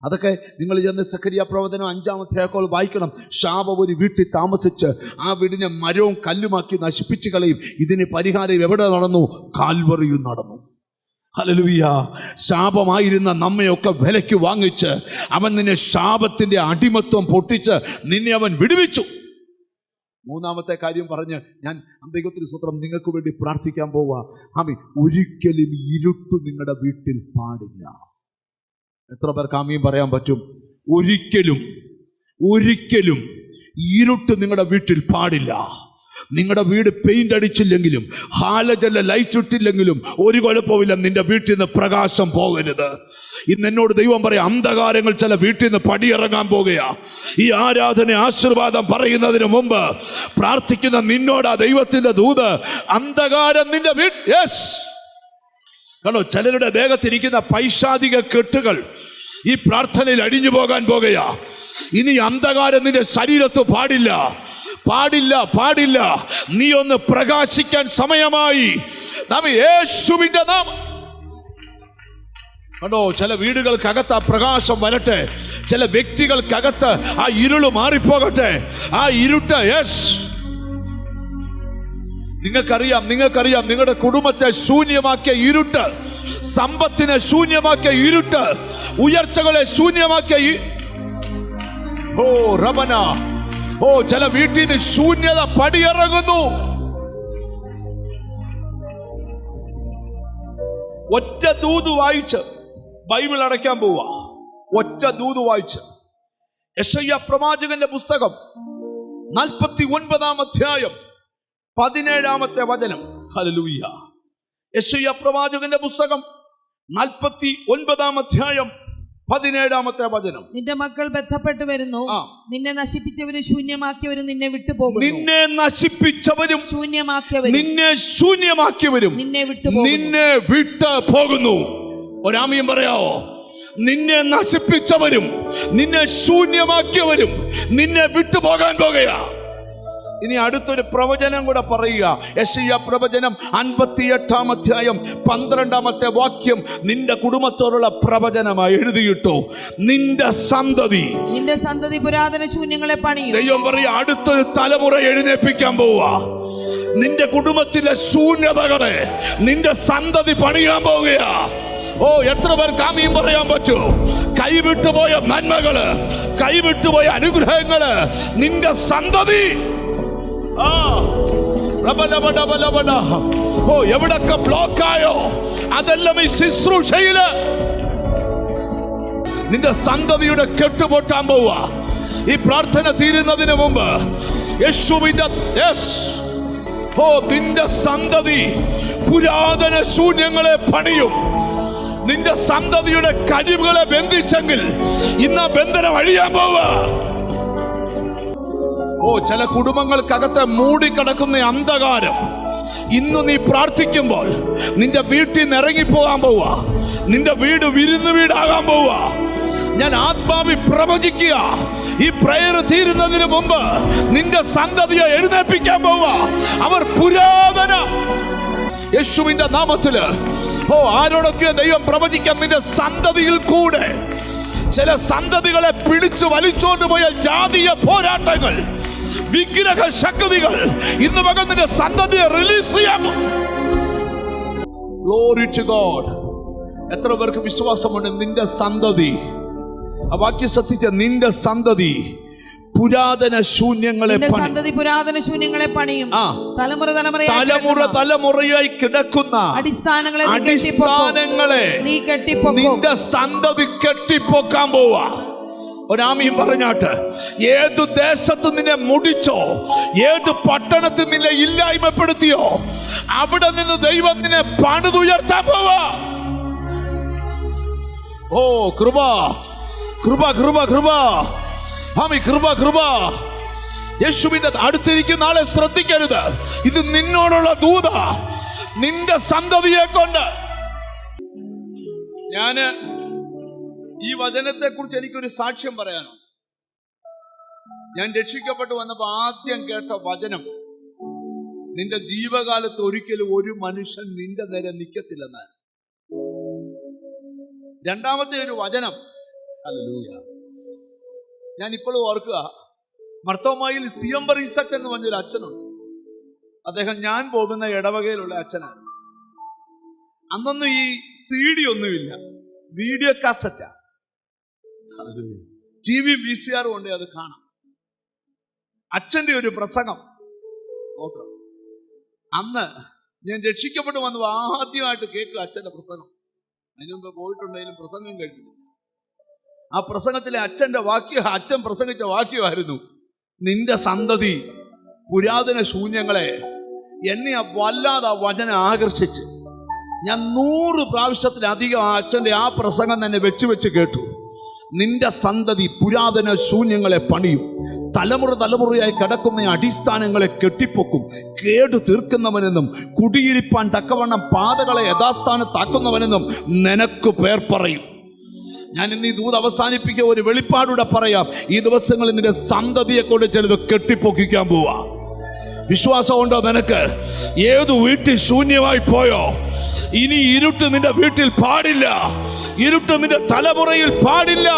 അതൊക്കെ നിങ്ങൾ ചെന്ന് സഖരിയ പ്രവചനം 5-ാം അധ്യായം വായിക്കണം. ശാപം ഒരു വീട്ടിൽ താമസിച്ച് ആ വീടിനെ മരവും കല്ലുമാക്കി നശിപ്പിച്ചു കളയും. ഇതിന് പരിഹാരം എവിടെ നടന്നു? കാൽവറിയിൽ നടന്നു. ഹല്ലേലൂയ. ശാപമായിരുന്ന നമ്മയൊക്കെ വിലയ്ക്ക് വാങ്ങിച്ച് അവൻ നിന്നെ ശാപത്തിന്റെ അടിമത്വം പൊട്ടിച്ച് നിന്നെ അവൻ വിടുവിച്ചു. മൂന്നാമത്തെ കാര്യം പറഞ്ഞ് ഞാൻ ദൈവത്തിന് സ്തോത്രം നിങ്ങൾക്ക് വേണ്ടി പ്രാർത്ഥിക്കാൻ പോവാ. ഒരിക്കലും ഇരുട്ട് നിങ്ങളുടെ വീട്ടിൽ പാടില്ല. എത്ര പേർക്ക് ആമീൻ പറയാൻ പറ്റും? ഒരിക്കലും ഒരിക്കലും ഇരുട്ട് നിങ്ങളുടെ വീട്ടിൽ പാടില്ല. നിങ്ങളുടെ വീട് പെയിന്റ് അടിച്ചില്ലെങ്കിലും ഹാലജല്ല ലൈറ്റ് ഇട്ടില്ലെങ്കിലും ഒരു കുഴപ്പമില്ല, നിന്റെ വീട്ടിൽ നിന്ന് പ്രകാശം പോകരുത്. ഇന്ന് എന്നോട് ദൈവം പറയാം, അന്ധകാരങ്ങൾ ചില വീട്ടിൽ നിന്ന് പടിയിറങ്ങാൻ പോകുകയാ. ഈ ആരാധന ആശീർവാദം പറയുന്നതിന് മുമ്പ് പ്രാർത്ഥിക്കുന്ന നിന്നോട് ആ ദൈവത്തിന്റെ ദൂത്, അന്ധകാരം നിന്റെ യെസ് കണ്ടോ, ചിലരുടെ ദേഹത്തിരിക്കുന്ന പൈശാചിക കെട്ടുകൾ ഈ പ്രാർത്ഥനയിൽ അടിഞ്ഞു പോകാൻ പോകുകയാ. ഇനി അന്ധകാരം നിന്റെ ശരീരത്ത് പാടില്ല, പാടില്ല, പാടില്ല. നീ ഒന്ന് പ്രകാശിക്കാൻ സമയമായി. യേശുവിന്റെ നാമം കണ്ടോ, ചില വീടുകൾക്കകത്ത് ആ പ്രകാശം വരട്ടെ. ചില വ്യക്തികൾക്കകത്ത് ആ ഇരുള് മാറിപ്പോകട്ടെ. ആ ഇരുട്ട് യെസ് നിങ്ങൾക്കറിയാം നിങ്ങളുടെ കുടുംബത്തെ ശൂന്യമാക്കിയ ഇരുട്ട്, സമ്പത്തിനെ ശൂന്യമാക്കിയ ഇരുട്ട്, ഉയർച്ചകളെ ശൂന്യമാക്കിയ റബന. ചില വീട്ടിൽ നിന്ന് ശൂന്യത പടിയിറങ്ങുന്നു. ഒറ്റ ദൂത് വായിച്ച് ബൈബിൾ അടയ്ക്കാൻ പോവാ. ഒറ്റ ദൂത് വായിച്ച് യെശയ്യാ പ്രവാചകന്റെ പുസ്തകം 49-ാം അധ്യായം 17-ാമത്തെ വചനം. ഹല്ലേലൂയ. യെശയ്യാ പ്രവാചകന്റെ പുസ്തകം 49-ാം അധ്യായം 17-ാമത്തെ വചനം. നിന്റെ മക്കൾ ബന്ധപ്പെട്ട് വരുന്നു, നിന്നെ നശിപ്പിച്ചവരും ശൂന്യമാക്കിയവരും നിന്നെ വിട്ടുപോകുന്നു. നിന്നെ നശിപ്പിച്ചവരും ശൂന്യമാക്കിയവരും നിന്നെ വിട്ടു പോകുന്നു. ഒരാമയും പറയാവോ? നിന്നെ നശിപ്പിച്ചവരും നിന്നെ ശൂന്യമാക്കിയവരും നിന്നെ വിട്ടുപോകാൻ പോകുകയാ. ഇനി അടുത്തൊരു പ്രവചനം കൂടെ പറയുക. യെശയ്യാ പ്രവചനം 58-ാം അധ്യായം 12-ാമത്തെ വാക്യം നിന്റെ കുടുംബത്തോടുള്ള പ്രവചനമായി എഴുതിയിട്ടു. നിന്റെ സന്തതി പുരാതന ശൂന്യങ്ങളെ പണിയും. ദൈവം പറയുക, അടുത്തൊരു തലമുറ എഴുന്നേൽപ്പിക്കാൻ പോവാ. നിന്റെ കുടുംബത്തിലെ ശൂന്യതകളെ നിന്റെ സന്തതി പണിയാൻ പോവുകയാ. എത്ര പേർക്ക് ആമീൻ പറയാൻ പറ്റൂ? കൈവിട്ടുപോയ നന്മകള്, കൈവിട്ടുപോയ അനുഗ്രഹങ്ങള് നിന്റെ സന്തതി എവിടൊക്കെ ബ്ലോക്കായോ അതെല്ലാം ഈ ശുശ്രൂഷയില് നിന്റെ സന്തതിയുടെ കെട്ടുപൊട്ടാൻ പോവാ. ഈ പ്രാർത്ഥന തീരുന്നതിന് മുമ്പ് യേശുവിന്റെ ഓ, നിന്റെ സന്തതി പുരാതന ശൂന്യങ്ങളെ പണിയും. നിന്റെ സന്തതിയുടെ കഴിവുകളെ ബന്ധിച്ചെങ്കിൽ ഇന്ന് ബന്ധനം അഴിയാൻ പോവുക. ഓ, ചില കുടുംബങ്ങൾക്കകത്ത് മൂടിക്കിടക്കുന്ന അന്ധകാരം ഇന്ന് നീ പ്രാർത്ഥിക്കുമ്പോൾ നിന്റെ വീട്ടിൽ നിന്ന് ഇറങ്ങിപ്പോകാൻ പോവുക. നിന്റെ വീട് വിരുന്ന് വീടാകാൻ പോവുക. ഞാൻ ആത്മാവിൽ പ്രവചിക്കുക, ഈ പ്രയർ തീരുന്നതിന് മുമ്പ് നിന്റെ സന്തതിയെ എഴുന്നേൽപ്പിക്കാൻ പോവുക. അവർ പുരാതന യേശുവിന്റെ നാമത്തില്. ഓ, ആരോടൊക്കെ ദൈവം പ്രവചിക്കാൻ, നിന്റെ സന്തതിയിൽ കൂടെ ചില സന്തതികളെ പിടിച്ചു വലിച്ചോണ്ട് പോയ ജാതീയ പോരാട്ടങ്ങൾ, വിഗ്രഹ ശക്തികൾ ഇന്ന് മകൻ നിന്റെ സന്തതിയെ റിലീസ് ചെയ്യാം. Glory to God. എത്ര പേർക്ക് വിശ്വാസമുണ്ട്? നിന്റെ സന്തതി, ആ വാക്യം ശ്രദ്ധിച്ച, നിന്റെ സന്തതി പുരാതന ശൂന്യങ്ങളെ പണിയും. തലമുറയായി കിടക്കുന്ന അടിസ്ഥാനങ്ങളെ നിന്റെ സന്തതി കെട്ടിപ്പൊക്കാൻ പോവാ. ഒരാമീൻ പറഞ്ഞാട്ട്, ഏതു ദേശത്ത് നിന്നെ മുടിച്ചോ, ഏത് പട്ടണത്തിൽ നിന്നെ ഇല്ലായ്മപ്പെടുത്തിയോ, അവിടെ നിന്ന് ദൈവം നിന്നെ പണിതുയർത്താൻ പോവാ. ഓ, കൃപ കൃപ കൃപ കൃപ, ആമീൻ, കൃപ കൃപ. യേശുവിന്റെ അടുത്തിരിക്കുന്ന ആളെ ശ്രദ്ധിക്കരുത്. ഇത് നിന്നോടുള്ള ദൂത, നിന്റെ സന്തതിയെ കൊണ്ട്. ഞാന് ഈ വചനത്തെ കുറിച്ച് എനിക്കൊരു സാക്ഷ്യം പറയാനുണ്ട്. ഞാൻ രക്ഷിക്കപ്പെട്ടു വന്നപ്പോൾ ആദ്യം കേട്ട വചനം, നിന്റെ ജീവകാലത്ത് ഒരിക്കലും ഒരു മനുഷ്യൻ നിന്റെ നേരെ നിൽക്കത്തില്ലെന്നാണ്. രണ്ടാമത്തെ ഒരു വചനം, ഹല്ലേലൂയ, ഞാൻ ഇപ്പോഴും ഓർക്കുക, മർത്തോമായിൽ സിയംബർ ഈസച്ച് എന്ന് പറഞ്ഞൊരു അച്ഛനുണ്ട്. അദ്ദേഹം ഞാൻ പോകുന്ന ഇടവകയിലുള്ള അച്ഛനാണ്. അന്നൊന്നും ഈ CD ഒന്നുമില്ല, വീഡിയോ കാസറ്റാ. TV VCR കൊണ്ട് അത് കാണാം. അച്ഛന്റെ ഒരു പ്രസംഗം, സ്തോത്രം. അന്ന് ഞാൻ രക്ഷിക്കപ്പെട്ടു വന്നു ആദ്യമായിട്ട് കേൾക്കുക അച്ഛന്റെ പ്രസംഗം. അതിനു മുമ്പ് പോയിട്ടുണ്ടെങ്കിലും പ്രസംഗം കേട്ടിട്ടില്ല. ആ പ്രസംഗത്തിലെ അച്ഛന്റെ വാക്യം, അച്ഛൻ പ്രസംഗിച്ച വാക്യമായിരുന്നു, നിന്റെ സന്തതി പുരാതന ശൂന്യങ്ങളെ. എന്നെ വല്ലാതെ വചനം ആകർഷിച്ച് ഞാൻ 100 പ്രാവശ്യത്തിലധികം ആ അച്ഛൻ്റെ ആ പ്രസംഗം തന്നെ വെച്ച് കേട്ടു. നിന്റെ സന്തതി പുരാതന ശൂന്യങ്ങളെ പണിയും, തലമുറയായി കിടക്കുന്ന അടിസ്ഥാനങ്ങളെ കെട്ടിപ്പൊക്കും, കേടു തീർക്കുന്നവനെന്നും കുടിയിരിപ്പാൻ തക്കവണ്ണം പാതകളെ യഥാസ്ഥാനത്താക്കുന്നവനെന്നും നിനക്ക് പേർ പറയും. ഞാൻ ഇന്ന് ഈ ദൂത് അവസാനിപ്പിക്കുക ഒരു വെളിപ്പാടൂടെ പറയാം. ഈ ദിവസങ്ങളിൽ നിന്റെ സന്തതിയെ കൊണ്ട് ചിലത് കെട്ടിപ്പൊക്കിക്കാൻ പോവാ. വിശ്വാസമുണ്ടോ നിനക്ക്? ഏതു വീട്ടിൽ ശൂന്യമായി പോയോ, ഇനി ഇരുട്ട് നിന്റെ വീട്ടിൽ പാടില്ല, ഇരുട്ട് നിന്റെ തലമുറയിൽ പാടില്ല.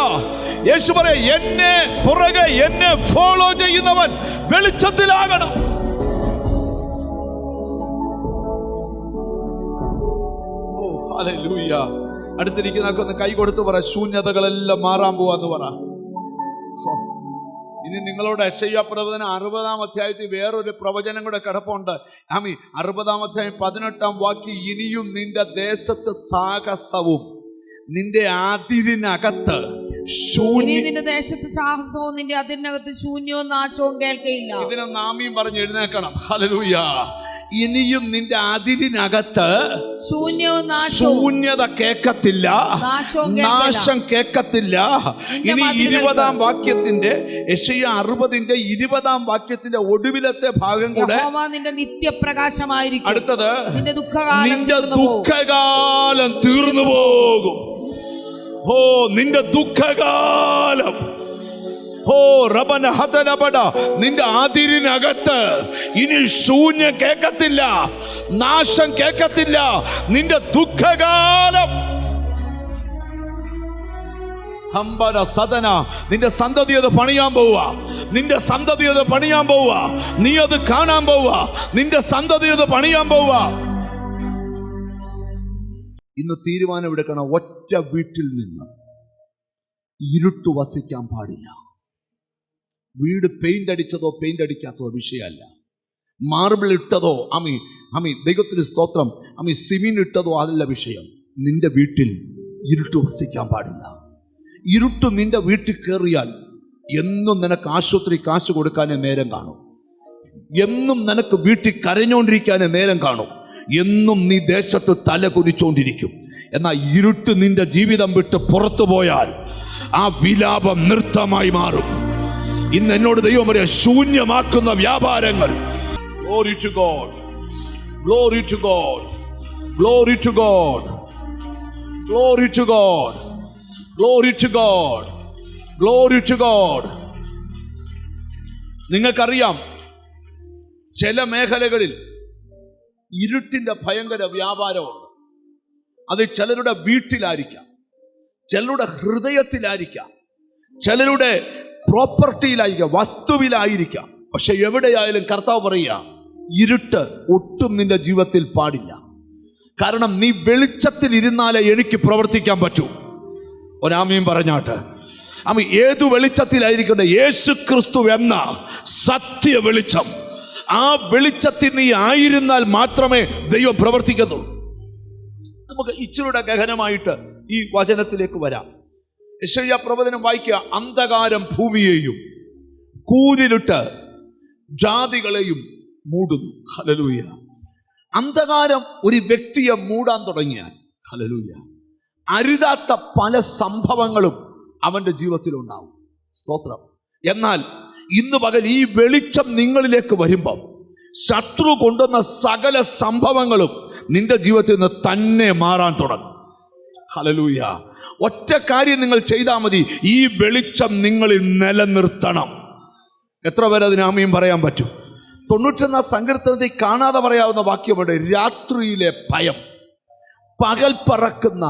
യേശു പറയാ, എന്നെ പുറകെ എന്നെ ഫോളോ ചെയ്യുന്നവൻ വെളിച്ചത്തിലാകണം. ഓ, ഹല്ലേലൂയ. അടുത്തിരിക്കുന്നവർക്ക് ഒന്ന് കൈ കൊടുത്ത് പറ, ശൂന്യതകളെല്ലാം മാറാൻ പോവാന്ന് പറ. ഇനി നിങ്ങളോട് യെശയ്യാ പ്രവചനം 60-ാം അധ്യായത്തിൽ വേറൊരു പ്രവചനം കൂടെ കിടപ്പുണ്ട്. ആമീൻ. 60-ാം അധ്യായം 18-ാം വാക്യം, ഇനിയും നിന്റെ ദേശത്ത് സാഹസവും നിന്റെ അതിരിനകത്ത് നിന്റെ ദേശത്ത് സാഹസവും നിന്റെ അതിരിനകത്ത് ശൂന്യവും നാശവും കേൾക്കയില്ല. ഇതിനെ നാമീം പറഞ്ഞ് എഴുന്നേക്കണം. ഹല്ലേലൂയ. ഇനിയും നിന്റെ അതിരിനകത്ത് ശൂന്യത കേൾക്കത്തില്ല, നാശം കേൾക്കത്തില്ല. ഇനി 20-ാം വാക്യത്തിന്റെ, യെശയ്യാ 60-ന്റെ 20-ാം വാക്യത്തിന്റെ ഒടുവിലത്തെ ഭാഗം കൂടെ, നിന്റെ നിത്യപ്രകാശമായിരിക്കും. അടുത്തത്, നിന്റെ ദുഃഖകാലം തീർന്നു പോകും. ഓ, നിന്റെ ദുഃഖകാലം, ഓ റബന ഹതനബട, നിന്റെ അതിരിനകത്ത് ഇനി ശൂന്യം കേൾക്കത്തില്ല, നാശം കേൾക്കത്തില്ല. നിന്റെ ദുഃഖകാലം, ഹംബന സദന, നിന്റെ സന്തതി അത് പണിയാൻ പോവുക. നിന്റെ സന്തതി അത് പണിയാൻ പോവുക. നീ അത് കാണാൻ പോവുക. നിന്റെ സന്തതി അത് പണിയാൻ പോവുക. ഇന്ന് തീരുമാനമെടുക്കണം, ഒറ്റ വീട്ടിൽ നിന്ന് ഇരുട്ട് വസിക്കാൻ പാടില്ല. വീട് പെയിന്റ് അടിച്ചതോ പെയിന്റ് അടിക്കാത്തതോ വിഷയമല്ല. മാർബിൾ ഇട്ടതോ, ദൈവത്തിന് സ്തോത്രം, സിമെന്റ് ഇട്ടതോ അതല്ല വിഷയം. നിന്റെ വീട്ടിൽ ഇരുട്ട് വസിക്കാൻ പാടില്ല. ഇരുട്ട് നിന്റെ വീട്ടിൽ കയറിയാൽ എന്നും നിനക്ക് ആശുപത്രി കാശ് കൊടുക്കാനേ നേരം കാണും. എന്നും നിനക്ക് വീട്ടിൽ കരഞ്ഞോണ്ടിരിക്കാനേ നേരം കാണും. എന്നും നീ ദേശത്ത് തല കുനിച്ചോണ്ടിരിക്കും. എന്നാൽ ഇരുട്ട് നിന്റെ ജീവിതം വിട്ട് പുറത്തു പോയാൽ ആ വിലാപം നൃത്തമായി മാറും. ഇന്ന് എന്നോട് ദൈവം പറയാ, ശൂന്യമാക്കുന്ന വ്യാപാരങ്ങൾ. Glory to God. Glory to God. Glory to God. Glory to God. Glory to God. Glory to God. നിങ്ങൾക്കറിയാം, ചില മേഖലകളിൽ ഇരുട്ടിന്റെ ഭയങ്കര വ്യാപാരമുണ്ട്. അത് ചിലരുടെ വീട്ടിലായിരിക്കാം, ചിലരുടെ ഹൃദയത്തിലായിരിക്കാം, ചിലരുടെ പ്രോപ്പർട്ടിയിലായിരിക്കാം, വസ്തുവിലായിരിക്കാം. പക്ഷെ എവിടെയായാലും കർത്താവ് പറയുക, ഇരുട്ട് ഒട്ടും നിന്റെ ജീവിതത്തിൽ പാടില്ല. കാരണം നീ വെളിച്ചത്തിൽ ഇരുന്നാലേ എനിക്ക് പ്രവർത്തിക്കാൻ പറ്റൂ. ഒരാമയും പറഞ്ഞാട്ട്. അമ്മ ഏതു വെളിച്ചത്തിലായിരിക്കട്ടെ, യേശു ക്രിസ്തു എന്ന സത്യ വെളിച്ചം, ആ വെളിച്ചത്തിൽ നീ ആയിരുന്നാൽ മാത്രമേ ദൈവം പ്രവർത്തിക്കുന്നുള്ളൂ. നമുക്ക് ഇച്ചിരൂടെ ഗഹനമായിട്ട് ഈ വചനത്തിലേക്ക് വരാം. യെശയ്യാ പ്രവചനം വായിക്കുക. അന്ധകാരം ഭൂമിയെയും കൂരിരുട്ട് ജാതികളെയും മൂടുന്നു. ഹല്ലേലൂയ. അന്ധകാരം ഒരു വ്യക്തിയെ മൂടാൻ തുടങ്ങിയാൽ, ഹല്ലേലൂയ, അരുതാത്ത പല സംഭവങ്ങളും അവന്റെ ജീവിതത്തിൽ ഉണ്ടാവും. സ്തോത്രം. എന്നാൽ ഇന്ന് പകൽ ഈ വെളിച്ചം നിങ്ങളിലേക്ക് വരുമ്പം ശത്രു കൊണ്ടുവന്ന സകല സംഭവങ്ങളും നിന്റെ ജീവിതത്തിൽ നിന്ന് തന്നെ മാറാൻ തുടങ്ങും. ഹല്ലേലൂയ. ഒറ്റ കാര്യം നിങ്ങൾ ചെയ്താൽ മതി, ഈ വെളിച്ചം നിങ്ങളിൽ നിലനിർത്തണം. എത്ര പേര് അതിന് ആമയും പറയാൻ പറ്റും? 91 സങ്കീർത്തനത്തിൽ കാണാതെ പറയാവുന്ന വാക്യമുണ്ട്. രാത്രിയിലെ ഭയം, പകൽ പറക്കുന്ന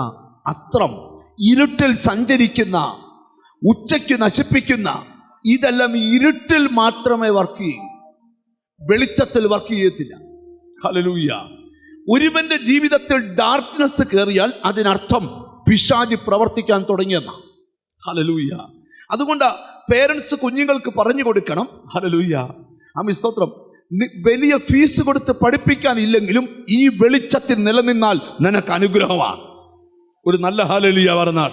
അസ്ത്രം, ഇരുട്ടിൽ സഞ്ചരിക്കുന്ന, ഉച്ചയ്ക്ക് നശിപ്പിക്കുന്ന, ഇതെല്ലാം ഇരുട്ടിൽ മാത്രമേ വർക്ക് ചെയ്യൂ, വെളിച്ചത്തിൽ വർക്ക് ചെയ്യത്തില്ല. ഹല്ലേലൂയ. ഒരുവന്റെ ജീവിതത്തിൽ ഡാർക്ക്നെസ് കയറിയാൽ അതിനർത്ഥം പിശാചി പ്രവർത്തിക്കാൻ തുടങ്ങിയെന്നാണ്. ഹല്ലേലൂയ. അതുകൊണ്ട് പേരൻസ് കുഞ്ഞുങ്ങൾക്ക് പറഞ്ഞു കൊടുക്കണം. ഹല്ലേലൂയ. ആമേൻ. സ്തോത്രം. വലിയ ഫീസ് കൊടുത്ത് പഠിപ്പിക്കാനില്ലെങ്കിലും ഈ വെളിച്ചത്തിൽ നിലനിന്നാൽ നിനക്ക് അനുഗ്രഹമാണ്. ഒരു നല്ല ഹല്ലേലൂയ പറഞ്ഞാൽ